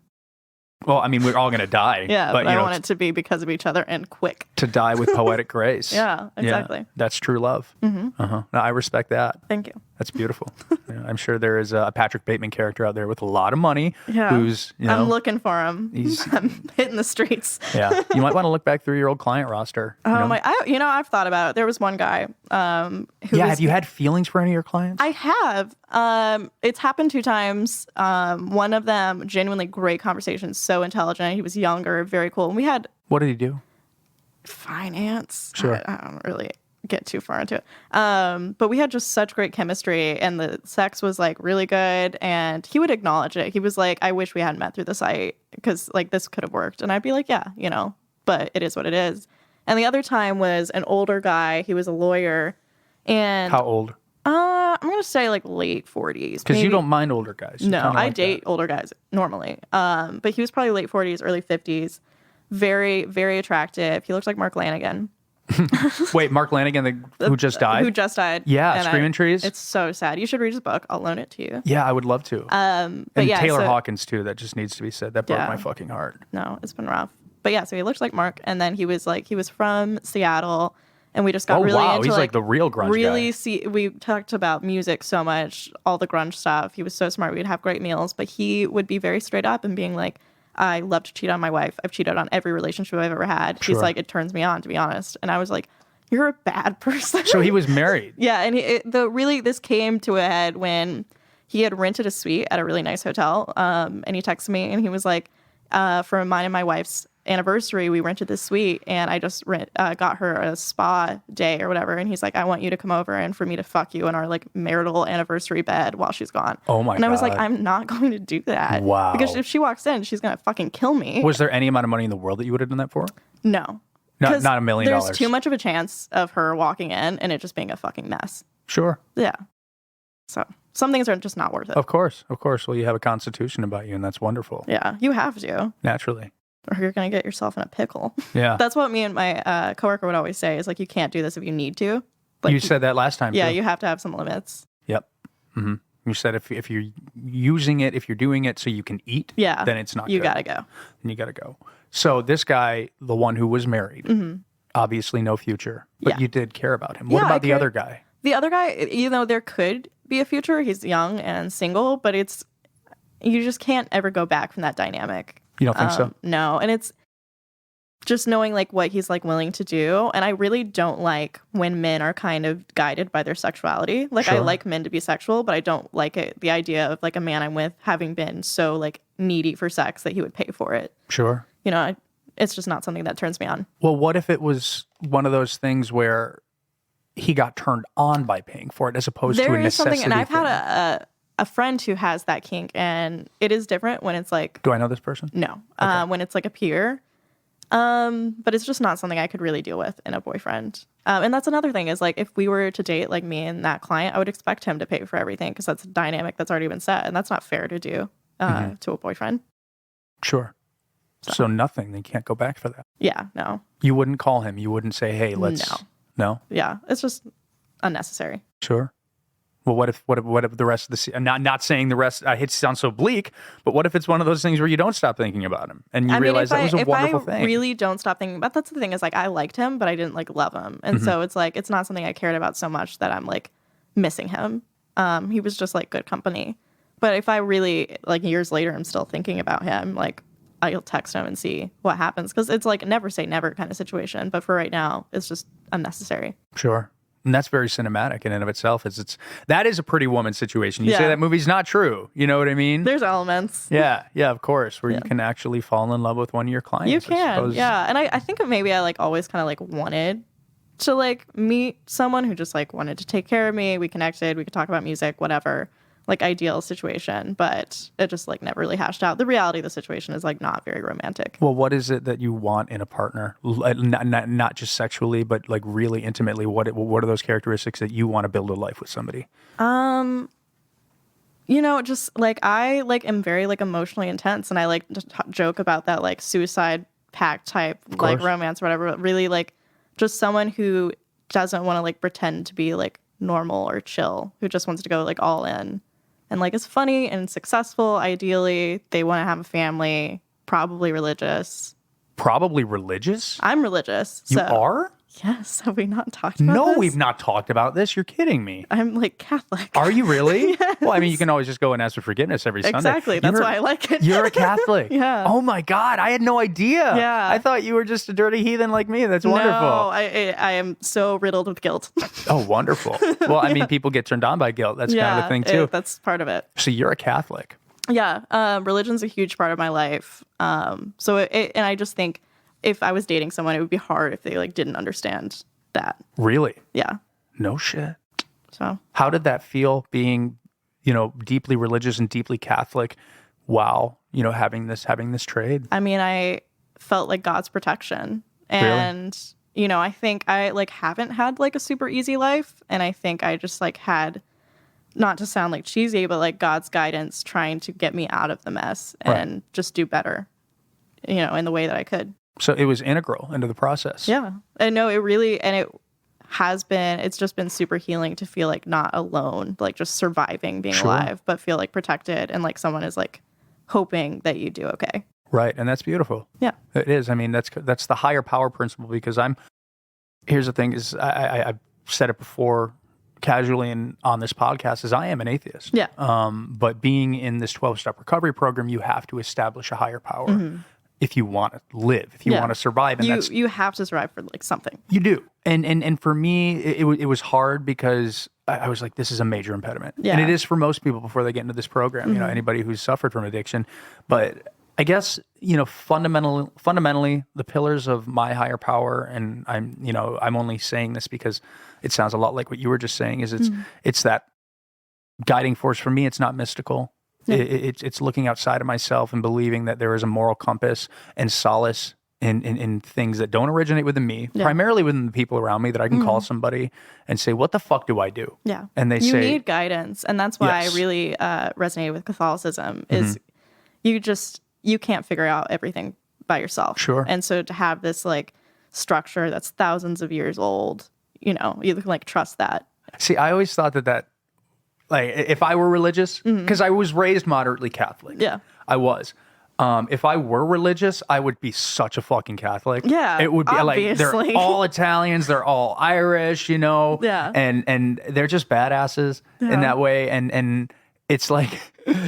Well, I mean, we're all going to die. Yeah, but I want it to be because of each other and quick. To die with poetic grace. Yeah, exactly. Yeah, that's true love. Mm-hmm. No, I respect that. Thank you. That's beautiful. I'm sure there is a Patrick Bateman character out there with a lot of money. Yeah. Who's, I'm looking for him. I'm hitting the streets. Yeah. You might want to look back through your old client roster. I've thought about it. There was one guy have you had feelings for any of your clients? I have. It's happened 2 times. One of them, genuinely great conversations, so intelligent. He was younger, very cool. And we had... What did he do? Finance. Sure. I don't really get too far into it. But we had just such great chemistry and the sex was like really good and he would acknowledge it. He was like, I wish we hadn't met through the site because like this could have worked. And I'd be like, yeah, but it is what it is. And the other time was an older guy. He was a lawyer. And how old? I'm gonna say like late 40s. Because you don't mind older guys. You No, kinda I like date that. older guys normally. But he was probably late 40s, early 50s. Very, very attractive. He looks like Mark Lanigan. Wait, Mark Lanigan, who just died? Who just died. Yeah, And Screaming Trees. It's so sad. You should read his book. I'll loan it to you. Yeah, I would love to. But and yeah, Taylor so- Hawkins, too. That just needs to be said. That broke Yeah. my fucking heart. No, it's been rough. But yeah, so he looks like Mark, and then he was from Seattle, and we just got really wow. into He's like the real grunge guy. We talked about music so much, all the grunge stuff. He was so smart. We'd have great meals, but he would be very straight up and being like, I love to cheat on my wife. I've cheated on every relationship I've ever had. Sure. He's like, it turns me on, to be honest. And I was like, you're a bad person. So he was married. Yeah, and this came to a head when he had rented a suite at a really nice hotel, and he texted me and he was like, for mine and my wife's anniversary, we rented this suite, and I just got her a spa day or whatever, and he's like, I want you to come over and for me to fuck you in our like marital anniversary bed while she's gone. Oh my God. And I was like, I'm not going to do that. Wow. Because if she walks in, she's gonna fucking kill me. Was there any amount of money in the world that you would have done that for? No. Not 'Cause $1 million. There's too much of a chance of her walking in and it just being a fucking mess. Sure. Yeah. So some things are just not worth it. Of course. Well, you have a constitution about you, and that's wonderful. Yeah, you have to, Naturally. or you're gonna get yourself in a pickle. Yeah. That's what me and my coworker would always say is like, you can't do this if you need to. Like, you said that last time. yeah, too. you have to have some limits. Yep. Mm-hmm. You said if you're using it, if you're doing it so you can eat, Yeah, then it's not You good. gotta go. Then you gotta go. So this guy, the one who was married, obviously no future, but Yeah. you did care about him. What Yeah, I about the cared. other guy? The other guy, there could be a future. He's young and single, but you just can't ever go back from that dynamic. You don't think so? No, and it's just knowing like what he's like willing to do. And I really don't like when men are kind of guided by their sexuality. Like I Sure. like men to be sexual, but I don't like the idea of like a man I'm with having been so like needy for sex that he would pay for it. Sure. It's just not something that turns me on. Well, what if it was one of those things where he got turned on by paying for it as opposed to a There is necessity something, and I've thing? had a friend who has that kink, and it is different when it's like, Do I know this person? no, when it's like a peer. But it's just not something I could really deal with in a boyfriend. And that's another thing is like, if we were to date like me and that client, I would expect him to pay for everything because that's a dynamic that's already been set. And that's not fair to do to a boyfriend. Sure. So nothing. They can't go back for that. Yeah, no. You wouldn't call him. You wouldn't say, "Hey, let's." No. No. Yeah, it's just unnecessary. Sure. Well, what if the rest of the not saying the rest? I hate to sound so bleak, but what if it's one of those things where you don't stop thinking about him and you realize that was a wonderful thing? If I really don't stop thinking about, that's the thing is like I liked him, but I didn't like love him, and so it's like it's not something I cared about so much that I'm like missing him. He was just like good company. But if I really like years later, I'm still thinking about him, like I'll text him and see what happens because it's like never say never kind of situation. But for right now, it's just unnecessary. Sure. And that's very cinematic in and of itself. That is a Pretty Woman situation. You say Yeah. that movie's not true. You know what I mean? There's elements. Yeah, of course, where you can actually fall in love with one of your clients. You I can, suppose. yeah. And I think maybe I like always kind of like wanted to like meet someone who just like wanted to take care of me. We connected. We could talk about music, whatever. Like ideal situation, but it just like never really hashed out. The reality of the situation is like not very romantic. Well, what is it that you want in a partner? Not just sexually, but like really intimately. What are those characteristics that you want to build a life with somebody? Just like I like am very like emotionally intense, and I like to joke about that like suicide pact type like course. romance or whatever. But really like just someone who doesn't want to like pretend to be like normal or chill, who just wants to go like all in. And like is funny and successful. Ideally, they want to have a family, probably religious. Probably religious. I'm religious. You So, are? Yes. Have we not talked about No, this? we've not talked about this. You're kidding me. I'm like Catholic. Are you really? Well, I mean, you can always just go and ask for forgiveness every Sunday. Exactly. That's why I like it. You're a Catholic. Yeah. Oh my God, I had no idea. Yeah. I thought you were just a dirty heathen like me. That's wonderful. No, I am so riddled with guilt. Oh, wonderful. Well, I mean, people get turned on by guilt. That's kind of a thing too. That's part of it. So you're a Catholic. Yeah. Religion's a huge part of my life. And I just think if I was dating someone, it would be hard if they like didn't understand that. Really? Yeah. No shit. So How did that feel being, deeply religious and deeply Catholic while, having this trade? I mean, I felt like God's protection. And, I think I like haven't had like a super easy life, and I think I just like had, not to sound like cheesy, but like God's guidance trying to get me out of the mess and just do better, in the way that I could. So it was integral into the process. Yeah. And no, it's just been super healing to feel like not alone, like just surviving being alive, but feel like protected and like someone is like hoping that you do okay. Right. And that's beautiful. Yeah. It is. I mean, that's the higher power principle, because here's the thing is I've said it before casually on this podcast, is I am an atheist. Yeah. But being in this 12-step recovery program, you have to establish a higher power if you want to live, if you want to survive. And you have to survive for like something. You do. And for me, it was hard because I was like, this is a major impediment. Yeah. And it is for most people before they get into this program, anybody who's suffered from addiction. But I guess, fundamentally, the pillars of my higher power, and I'm only saying this because it sounds a lot like what you were just saying, is it's that guiding force for me. It's not mystical. Yeah. It's looking outside of myself and believing that there is a moral compass and solace in things that don't originate within me, primarily within the people around me, that I can call somebody and say, what the fuck do I do? Yeah. And you say, need guidance. And that's why I really resonated with Catholicism is you can't figure out everything by yourself. Sure. And so to have this like structure that's thousands of years old, you can like trust that. See, I always thought that like if I were religious, because I was raised moderately Catholic. Yeah. I was. If I were religious, I would be such a fucking Catholic. Yeah, it would be obviously. like they're all Italians, they're all Irish, Yeah. and they're just badasses in that way. And it's like,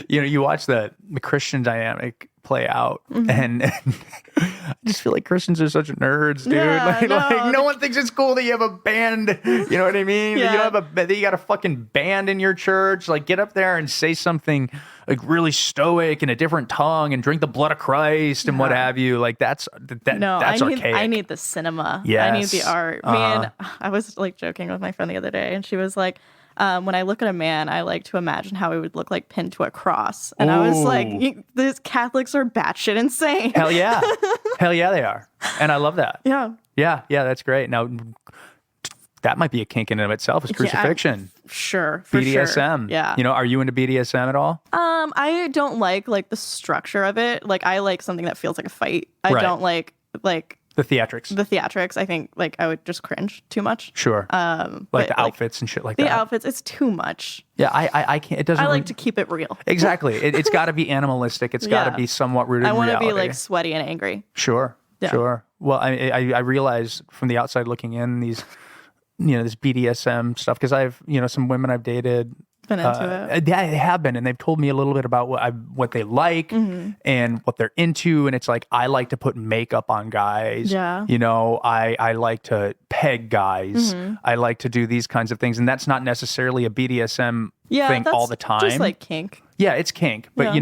you watch the Christian dynamic play out, and I just feel like Christians are such nerds, dude. Yeah, like no one thinks it's cool that you have a band. You know what I mean? Yeah. That you got a fucking band in your church. Like, get up there and say something like really stoic in a different tongue and drink the blood of Christ and what have you. Like that's archaic. I need the cinema. Yes. I need the art. Man, I was like joking with my friend the other day, and she was like, when I look at a man, I like to imagine how he would look like pinned to a cross. And I was like, these Catholics are batshit insane. Hell yeah. Hell yeah, they are. And I love that. Yeah. Yeah, that's great. Now, that might be a kink in and of itself, is crucifixion. Sure. BDSM. Sure. Yeah. Are you into BDSM at all? I don't like the structure of it. Like, I like something that feels like a fight. I don't like the theatrics. I think like I would just cringe too much. Sure. Like the outfits and shit like that. The outfits, it's too much. Yeah, I can't. It doesn't. I like to keep it real. Exactly. It's got to be animalistic. It's got to be somewhat rooted in reality. I want to be like sweaty and angry. Sure. Yeah. Sure. Well, I realize from the outside looking in, these, this BDSM stuff, because I've, some women I've dated. Been into it. Yeah, they have been, and they've told me a little bit about what they like and what they're into, and it's like, I like to put makeup on guys. Yeah. I like to peg guys. I like to do these kinds of things, and that's not necessarily a BDSM thing all the time. Just like kink. Yeah, it's kink, but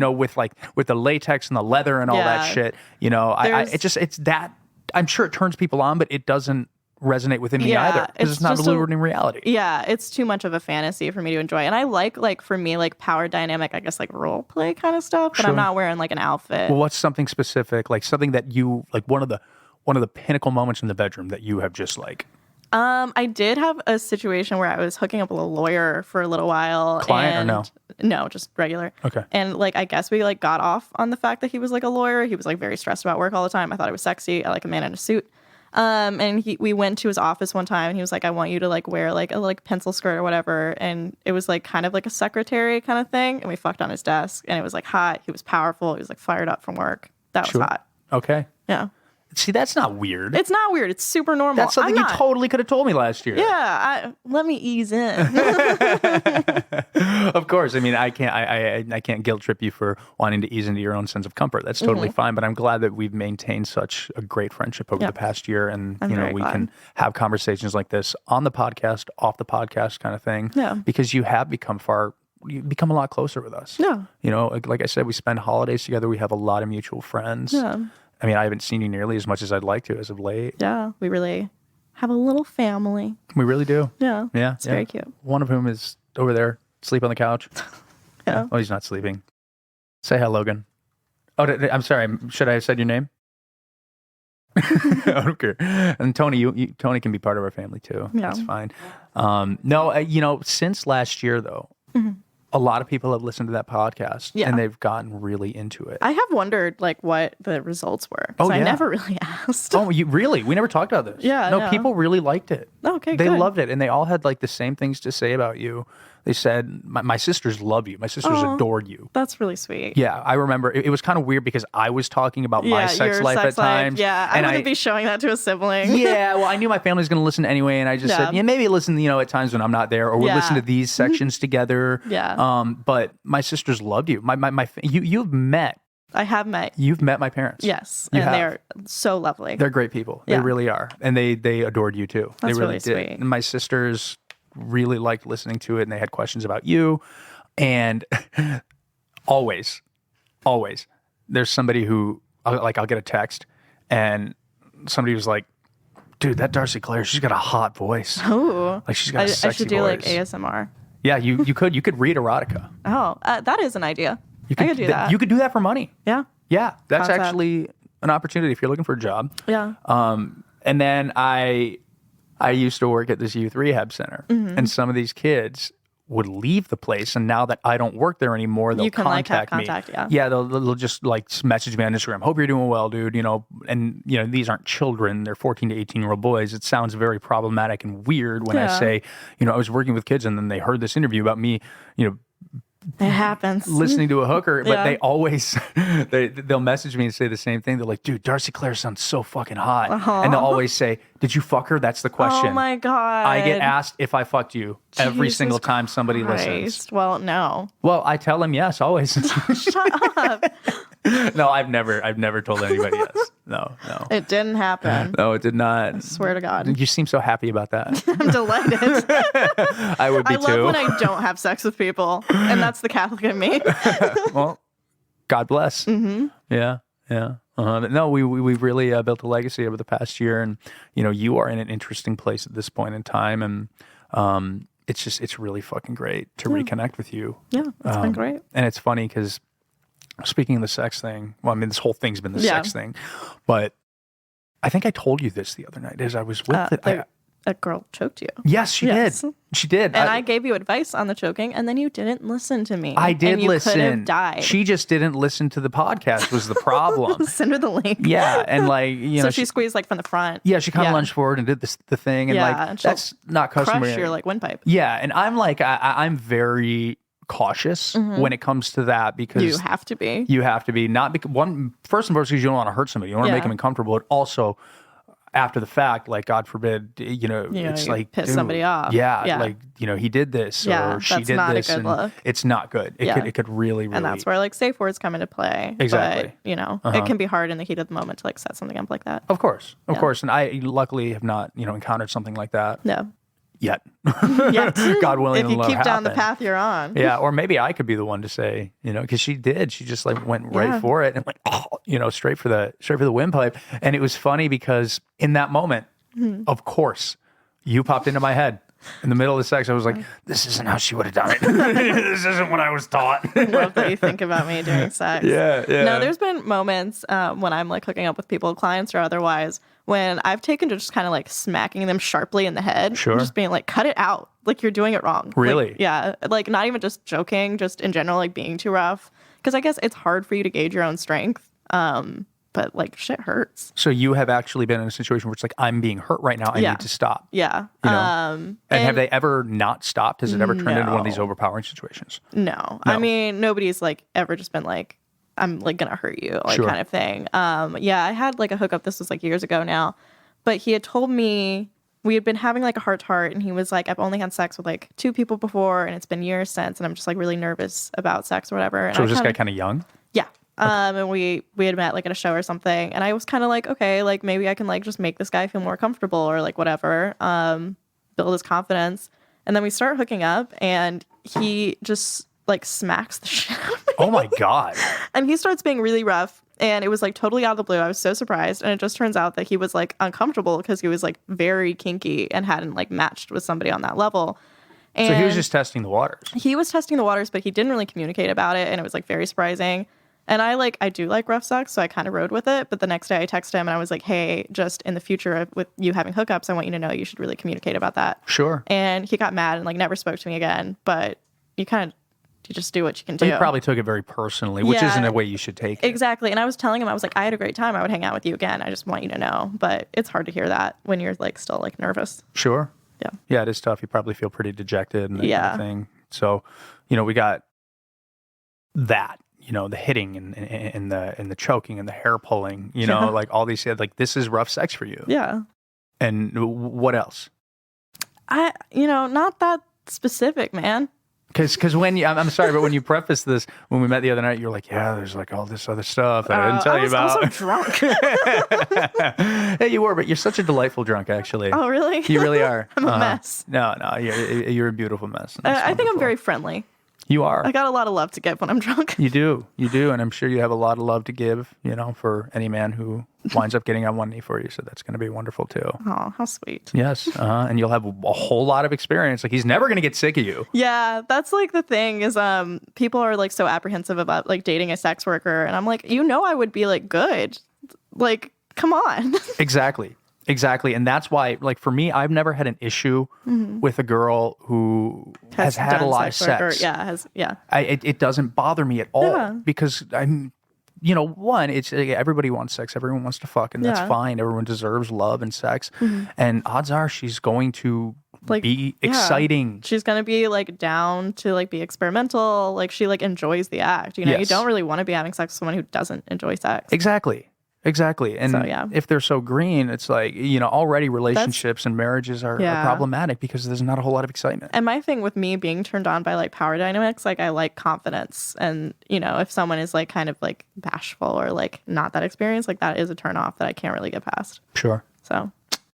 with the latex and the leather and all that shit, it's that. I'm sure it turns people on, but it doesn't resonate within me either, because it's not rooted in reality. Yeah, it's too much of a fantasy for me to enjoy. And I like for me, like power dynamic, I guess like role play kind of stuff, but I'm not wearing like an outfit. Well, what's something specific, like something that you like, one of the pinnacle moments in the bedroom that you have just like? I did have a situation where I was hooking up with a lawyer for a little while. Client or no? No, just regular. Okay. And like, I guess we like got off on the fact that he was like a lawyer. He was like very stressed about work all the time. I thought it was sexy. I like a man in a suit. And we went to his office one time, and he was like, I want you to like wear like a pencil skirt or whatever. And it was like kind of like a secretary kind of thing. And we fucked on his desk, and it was like hot. He was powerful. He was like fired up from work. That was hot. Okay. Yeah. See, that's not weird. It's not weird. It's super normal. That's something you totally could have told me last year. Yeah. Let me ease in. Of course. I mean, I can't guilt trip you for wanting to ease into your own sense of comfort. That's totally fine. But I'm glad that we've maintained such a great friendship over the past year, and we can have conversations like this on the podcast, off the podcast, kind of thing. Yeah. Because you have become a lot closer with us. Yeah. Like I said, we spend holidays together. We have a lot of mutual friends. Yeah. I mean, I haven't seen you nearly as much as I'd like to as of late. Yeah, we really have a little family. We really do. Yeah. Yeah. It's very cute. One of whom is over there, asleep on the couch. Yeah. Oh, he's not sleeping. Say hi, Logan. Oh, I'm sorry. Should I have said your name? I don't care. And Tony, Tony can be part of our family too. Yeah. That's fine. No, since last year though, a lot of people have listened to that podcast and they've gotten really into it. I have wondered like what the results were. I never really asked. Oh, you really? We never talked about this. Yeah. No, people really liked it. Okay, they good. loved it, and they all had like the same things to say about you. They said, my sisters love you. My sisters adored you. That's really sweet. Yeah, I remember it was kind of weird because I was talking about my sex life at times. Yeah, I wouldn't be showing that to a sibling. Yeah, well, I knew my family was going to listen anyway, and I just said, maybe listen, at times when I'm not there, or we'll listen to these sections together. Yeah. But my sisters loved you. You've met. I have met. You've met my parents. Yes, and they're so lovely. They're great people. They really are, and they adored you too. That's they really really did. sweet. And my sisters really liked listening to it, and they had questions about you. And always, there's somebody who I'll get a text, and somebody was like, "Dude, that Darcee Claire, she's got a hot voice. Oh, Like she's got a sexy voice." I should do like ASMR. Yeah, you could read erotica. Oh, that is an idea. I could do that. You could do that for money. Yeah. Yeah, that's Concept. actually an opportunity if you're looking for a job. Yeah. And then I used to work at this youth rehab center, and some of these kids would leave the place, and now that I don't work there anymore, they'll You can, like, have contact me. contact, Yeah, they'll just like message me on Instagram. Hope you're doing well, dude. And these aren't children; they're 14 to 18-year-old boys. It sounds very problematic and weird when I say, I was working with kids, and then they heard this interview about me, It happens. listening to a hooker, but Yeah. they always they'll message me and say the same thing. They're like, "Dude, Darcee Claire sounds so fucking hot," and they'll always say, "Did you fuck her?" That's the question. Oh my God. I get asked if I fucked you every Jesus single time somebody listens. Christ. Well, no. Well, I tell them yes always. Shut up. No, I've never told anybody yes. No. It didn't happen. No, it did not. I swear to God. You seem so happy about that. I'm delighted. I would be I too. love when I don't have sex with people, and that's the Catholic in me. Well, God bless. Mm-hmm. Yeah. But no, we've really built a legacy over the past year, and you are in an interesting place at this point in time, and it's really fucking great to reconnect with you. Yeah, it's been great. And it's funny because speaking of the sex thing, well, I mean, this whole thing's been the sex thing, but I think I told you this the other night as I was with it. A girl choked you. Yes, she did. She did. And I gave you advice on the choking, and then you didn't listen to me. I did and you listen. Could have died. She just didn't listen to the podcast was the problem. Send her the link. Yeah, and so she squeezed like from the front. Yeah, she kind of lunged forward and did the thing, and and that's not customary. Crush your like windpipe. Yeah, and I'm like I'm very cautious when it comes to that because You have to be. You have to be not because first and foremost because you don't want to hurt somebody, you don't want to make them uncomfortable, but also after the fact, like God forbid, it's you like piss somebody off. Yeah, like he did this or she that's did not this, a good look. It's not good. It could really, and that's where like safe words come into play. Exactly. But it can be hard in the heat of the moment to like set something up like that. Of course, and I luckily have not encountered something like that. No. Yet. Yeah. God willing, if you keep down the happen. path you're on. Yeah, or maybe I could be the one to say, because she did. She just like went right for it and went, straight for the windpipe. And it was funny because in that moment, of course, you popped into my head. In the middle of the sex, I was like, this isn't how she would have done it. This isn't what I was taught. I love that you think about me during sex. Yeah. No, there's been moments when I'm like hooking up with people, clients or otherwise, when I've taken to just kind of like smacking them sharply in the head. Sure. Just being like, cut it out. Like you're doing it wrong. Really? Like, yeah. Like not even just joking, just in general, like being too rough. Because I guess it's hard for you to gauge your own strength. But like shit hurts. So you have actually been in a situation where it's like, I'm being hurt right now. I need to stop. Yeah. And have they ever not stopped? Has it ever turned into one of these overpowering situations? No. I mean, nobody's like ever just been like, I'm like gonna hurt you, like kind of thing. Yeah, I had like a hookup. This was like years ago now, but he had told me we had been having like a heart to heart, and he was like, I've only had sex with like 2 people before, and it's been years since, and I'm just like really nervous about sex or whatever. And so was this guy kind of young? Yeah. And we had met like at a show or something, and I was kind of like, okay, like maybe I can like just make this guy feel more comfortable or like whatever, build his confidence. And then we start hooking up, and he just like smacks the shit out of me. Oh my God. And he starts being really rough, and it was like totally out of the blue. I was so surprised. And it just turns out that he was like uncomfortable because he was like very kinky and hadn't like matched with somebody on that level. And so he was just testing the waters. He was testing the waters, but he didn't really communicate about it. And it was like very surprising. And I do like rough sex, so I kind of rode with it. But the next day I texted him and I was like, hey, just in the future with you having hookups, I want you to know you should really communicate about that. Sure. And he got mad and like never spoke to me again. But you just do what you can do. He probably took it very personally, which isn't a way you should take it. Exactly. And I was telling him, I was like, I had a great time. I would hang out with you again. I just want you to know. But it's hard to hear that when you're like still like nervous. Sure. Yeah. Yeah, it is tough. You probably feel pretty dejected and that kind of thing. So, we got that, the hitting and the choking and the hair pulling, like all these, like this is rough sex for you. Yeah. And what else? Not that specific, man. Because I'm sorry, but when you preface this, when we met the other night, you're like, yeah, there's like all this other stuff that I didn't tell you about. I was so drunk. Hey, you were, but you're such a delightful drunk, actually. Oh, really? You really are. I'm a mess. No, you're a beautiful mess. I think I'm very friendly. You are. I got a lot of love to give when I'm drunk. You do, and I'm sure you have a lot of love to give, for any man who winds up getting on one knee for you. So that's going to be wonderful too. Oh, how sweet. Yes, and you'll have a whole lot of experience. Like he's never going to get sick of you. Yeah, that's like the thing is, people are like so apprehensive about like dating a sex worker, and I'm like, I would be like good, like come on. Exactly. And that's why, like, for me, I've never had an issue with a girl who has had a lot of sex. It doesn't bother me at all because I'm, one, it's everybody wants sex. Everyone wants to fuck, and that's fine. Everyone deserves love and sex. And odds are she's going to be exciting. She's going to be like down to like be experimental. Like she like enjoys the act. You don't really want to be having sex with someone who doesn't enjoy sex. Exactly. And if they're so green, it's like, already relationships and marriages are problematic because there's not a whole lot of excitement. And my thing with me being turned on by like power dynamics, like I like confidence. And, if someone is like kind of like bashful or like not that experienced, like that is a turn off that I can't really get past. Sure. So.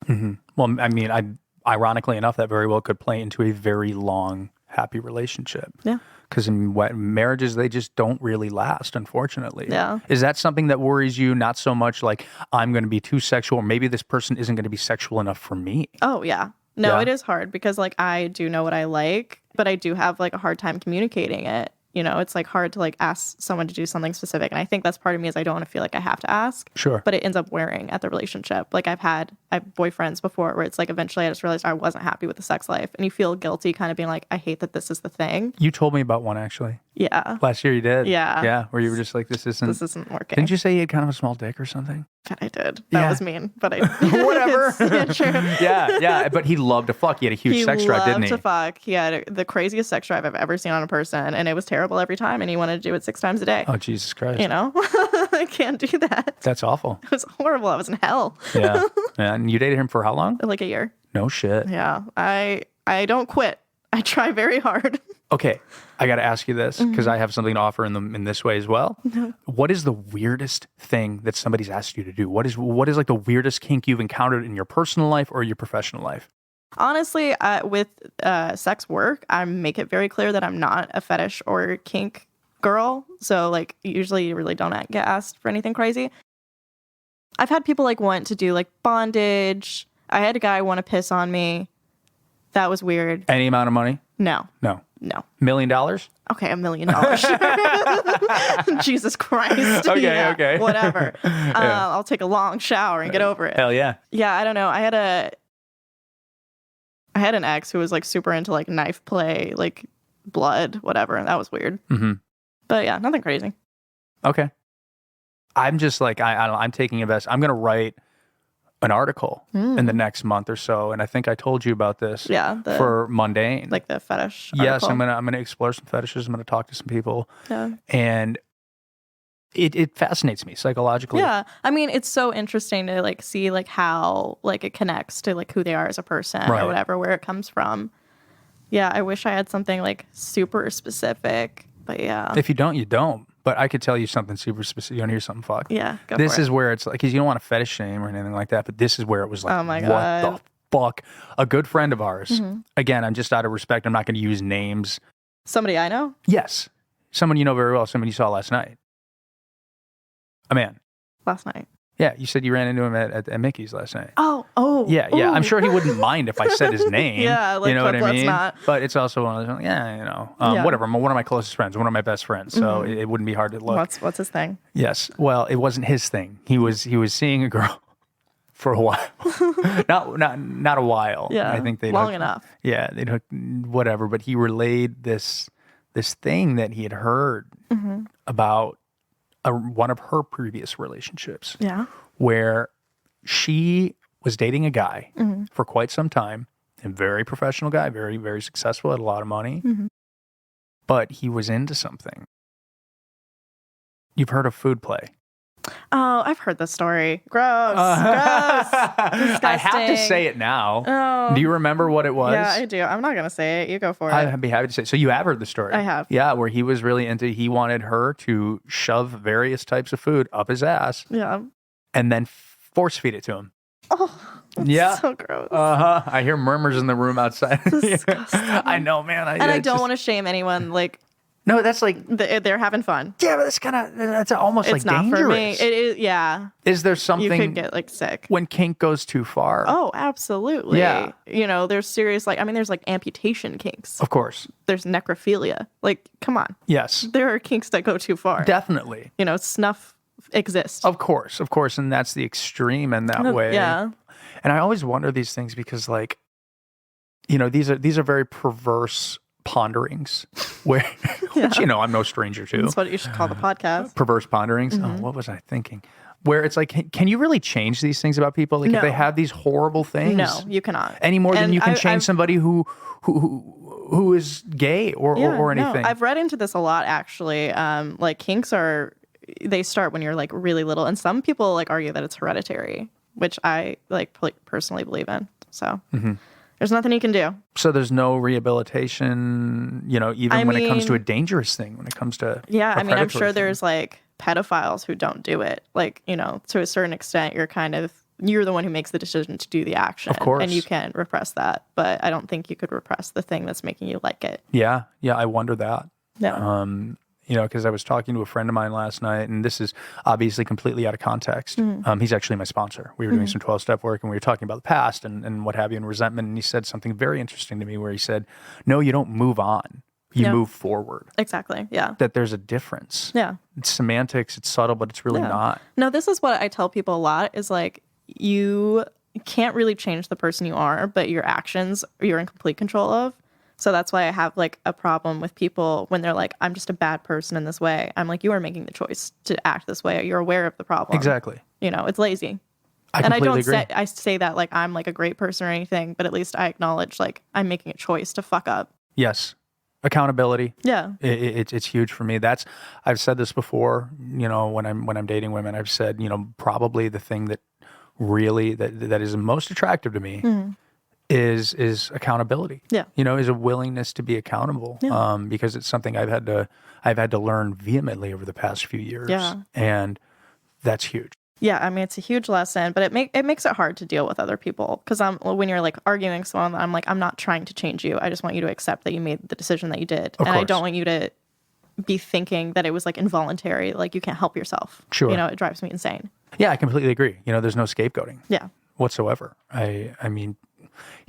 Well, I mean, ironically enough, that very well could play into a very long, happy relationship. Yeah. Because in marriages, they just don't really last, unfortunately. Yeah. Is that something that worries you? Not so much like I'm going to be too sexual, or maybe this person isn't going to be sexual enough for me. Oh, yeah. No, it is hard because like I do know what I like, but I do have like a hard time communicating it. It's like hard to like ask someone to do something specific. And I think that's part of me is I don't want to feel like I have to ask. Sure. But it ends up wearing at the relationship. Like I've had boyfriends before where it's like eventually I just realized I wasn't happy with the sex life. And you feel guilty kind of being like, I hate that this is the thing. You told me about one actually. Yeah. Last year you did. Yeah. Yeah. Where you were just like, this isn't working. Didn't you say you had kind of a small dick or something? God, I did. That was mean, but I whatever. Yeah, true. Yeah. But he loved to fuck. He had a huge sex drive, didn't he? He loved to fuck. He had the craziest sex drive I've ever seen on a person, and it was terrible every time. And he wanted to do it 6 times a day. Oh, Jesus Christ! I can't do that. That's awful. It was horrible. I was in hell. Yeah. And you dated him for how long? Like a year. No shit. Yeah. I don't quit. I try very hard. Okay, I got to ask you this because I have something to offer in this way as well. What is the weirdest thing that somebody's asked you to do? What is like the weirdest kink you've encountered in your personal life or your professional life? Honestly, with sex work, I make it very clear that I'm not a fetish or kink girl. So like usually you really don't get asked for anything crazy. I've had people like want to do like bondage. I had a guy want to piss on me. That was weird. Any amount of money? No. $1 million? Okay, $1 million. Jesus Christ. Okay. Whatever. I'll take a long shower and get over it. Hell yeah. Yeah, I don't know. I had an ex who was like super into like knife play, like blood, whatever, and that was weird. But yeah, nothing crazy. Okay. I'm just like, I don't know, I'm taking a vest. I'm going to write an article in the next month or so, and I think I told you about this. Yeah, for Mundane, like the fetish. Yes, article. I'm gonna explore some fetishes. I'm gonna talk to some people. Yeah, and it fascinates me psychologically. Yeah, I mean, it's so interesting to like see like how like it connects to like who they are as a person or whatever, where it comes from. Yeah, I wish I had something like super specific, but yeah. If you don't, you don't. But I could tell you something super specific. You want to hear something? Fuck. Yeah, go This for is it. where it's like, because you don't want to fetish shame or anything like that, but this is where it was like, oh my God. What the fuck? A good friend of ours, again, I'm just out of respect, I'm not going to use names. Somebody I know? Yes. Someone you know very well, someone you saw last night. A man. Last night. Yeah, you said you ran into him at Mickey's last night. Oh. Yeah. Ooh. I'm sure he wouldn't mind if I said his name. Yeah, like, you know what I let's mean? not. But it's also one of those, Yeah. whatever. One of my closest friends, one of my best friends. So it wouldn't be hard to look. What's his thing? Yes. Well, it wasn't his thing. He was seeing a girl for a while. not a while. Yeah. I think they long enough. Yeah, they hooked whatever. But he relayed this thing that he had heard about one of her previous relationships. Yeah. Where she was dating a guy for quite some time, a very professional guy, very, very successful, had a lot of money, but he was into something. You've heard of food play. Oh, I've heard this story. Gross. Disgusting. I have to say it now. Oh. Do you remember what it was? Yeah, I do. I'm not going to say it. You go for it. I'd be happy to say it. So you have heard the story. I have. Yeah, where he was really he wanted her to shove various types of food up his ass Yeah. and then force feed it to him. Oh, that's Yeah. so gross. I hear murmurs in the room outside. Disgusting. I know, man. I don't want to shame anyone. Like, No, that's like, they're having fun. yeah, but that's almost It's like not dangerous. for me. It is, yeah. Is there You something could get like sick. when kink goes too far? Oh, absolutely. Yeah. There's serious, there's like amputation kinks. Of course. There's necrophilia. Like, come on. Yes, There are kinks that go too far. definitely. Snuff exists. Of course. And that's the extreme in that way. Yeah. And I always wonder these things because, like, these are very perverse ponderings, where which I'm no stranger to. That's what you should call the podcast. Perverse ponderings. Oh, what was I thinking? Where it's like, can you really change these things about people? Like, No. if they have these horrible things, No, you cannot. any more than And you can I've- change somebody who is gay or anything. No, I've read into this a lot, actually. Like, kinks they start when you're like really little, and some people like argue that it's hereditary, which I personally believe in. So there's nothing you can do. So there's no rehabilitation, even when it comes to a dangerous thing, when it comes to Yeah, a I'm predatory sure thing. there's like pedophiles who don't do it. Like, to a certain extent, you're the one who makes the decision to do the action. Of course. And you can't repress that. But I don't think you could repress the thing that's making you like it. Yeah, I wonder that. Yeah. Because I was talking to a friend of mine last night, and this is obviously completely out of context. He's actually my sponsor. We were doing some 12-step work, and we were talking about the past and what have you, and resentment. And he said something very interesting to me where he said, no, you don't move on. You move forward. Exactly. Yeah. That there's a difference. Yeah. It's semantics. It's subtle, but it's really not. No, this is what I tell people a lot is like, you can't really change the person you are, but your actions you're in complete control of. So that's why I have like a problem with people when they're like, I'm just a bad person in this way. I'm like, you are making the choice to act this way. You're aware of the problem. Exactly. It's lazy. I completely agree. I say that like I'm like a great person or anything, but at least I acknowledge like I'm making a choice to fuck up. Yes. Accountability. Yeah. It's huge for me. I've said this before, when I'm dating women, I've said, probably the thing that really that is most attractive to me is accountability. Yeah. Is a willingness to be accountable. Yeah. Because it's something I've had to learn vehemently over the past few years. Yeah. And that's huge. Yeah, I mean, it's a huge lesson, but it makes it hard to deal with other people because when you're like arguing with someone, I'm like, I'm not trying to change you. I just want you to accept that you made the decision that you did, and I don't want you to be thinking that it was like involuntary, like you can't help yourself. Sure. It drives me insane. Yeah, I completely agree. There's no scapegoating. Yeah. Whatsoever. I mean,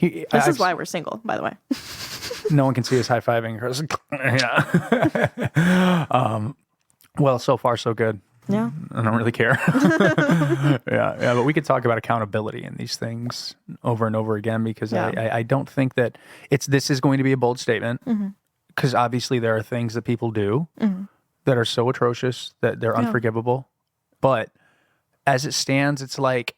This is why we're single, by the way. No one can see us high-fiving. Yeah. Well, so far so good. Yeah. I don't really care. Yeah, but we could talk about accountability in these things over and over again because I don't think that this is going to be a bold statement because obviously there are things that people do that are so atrocious that they're unforgivable. But as it stands, it's like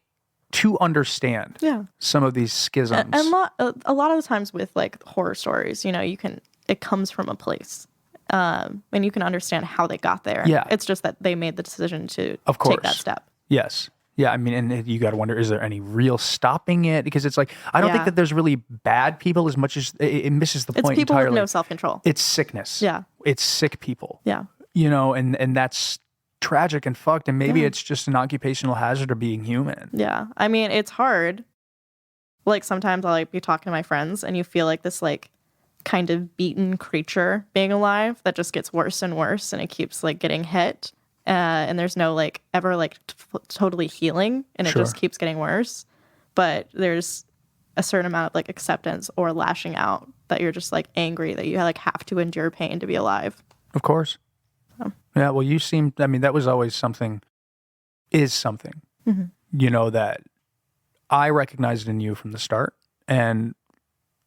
to understand some of these schisms. And a lot of the times with like horror stories, it comes from a place. And you can understand how they got there. Yeah. It's just that they made the decision to Of course. take that step. Yes. Yeah, I mean, and you got to wonder, is there any real stopping it? Because it's like, I don't think that there's really bad people as much as it misses the point entirely. It's people with no self-control. It's sickness. Yeah. It's sick people. Yeah. And that's tragic and fucked. And maybe it's just an occupational hazard of being human. Yeah. I mean, it's hard. Like sometimes I'll like be talking to my friends and you feel like this like kind of beaten creature being alive that just gets worse and worse and it keeps like getting hit. and there's no like ever like totally healing, and it Sure. just keeps getting worse. But there's a certain amount of like acceptance or lashing out that you're just like angry that you like have to endure pain to be alive. Of course. Yeah, well, you seem, I mean, that was always something, you know, that I recognized in you from the start and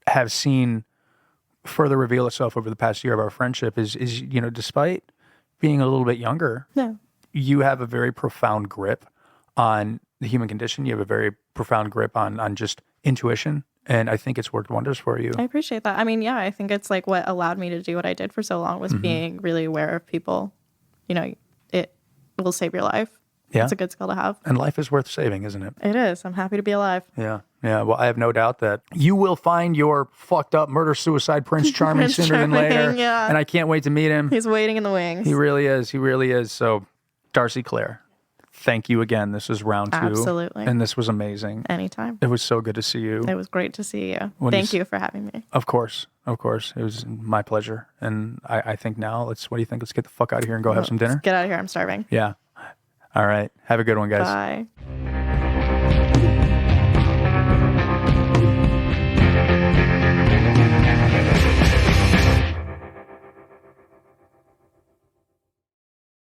have seen further reveal itself over the past year of our friendship is, you know, despite being a little bit younger, Yeah. you have a very profound grip on the human condition. You have a very profound grip on just intuition. And I think it's worked wonders for you. I appreciate that. I mean, yeah, I think it's like what allowed me to do what I did for so long was being really aware of people. You know, it will save your life. Yeah. It's a good skill to have. And life is worth saving, isn't it? It is. I'm happy to be alive. Yeah. Yeah. Well, I have no doubt that you will find your fucked up murder-suicide Prince Charming Prince sooner than later. Charming, yeah. And I can't wait to meet him. He's waiting in the wings. He really is. He really is. So, Darcee Claire, thank you again. This is round 2. Absolutely. And this was amazing. Anytime. It was so good to see you. It was great to see you. When Thank you for having me. Of course. Of course. It was my pleasure. And I think now, what do you think? Let's get the fuck out of here and go have some dinner? Get out of here. I'm starving. Yeah. All right. Have a good one, guys. Bye.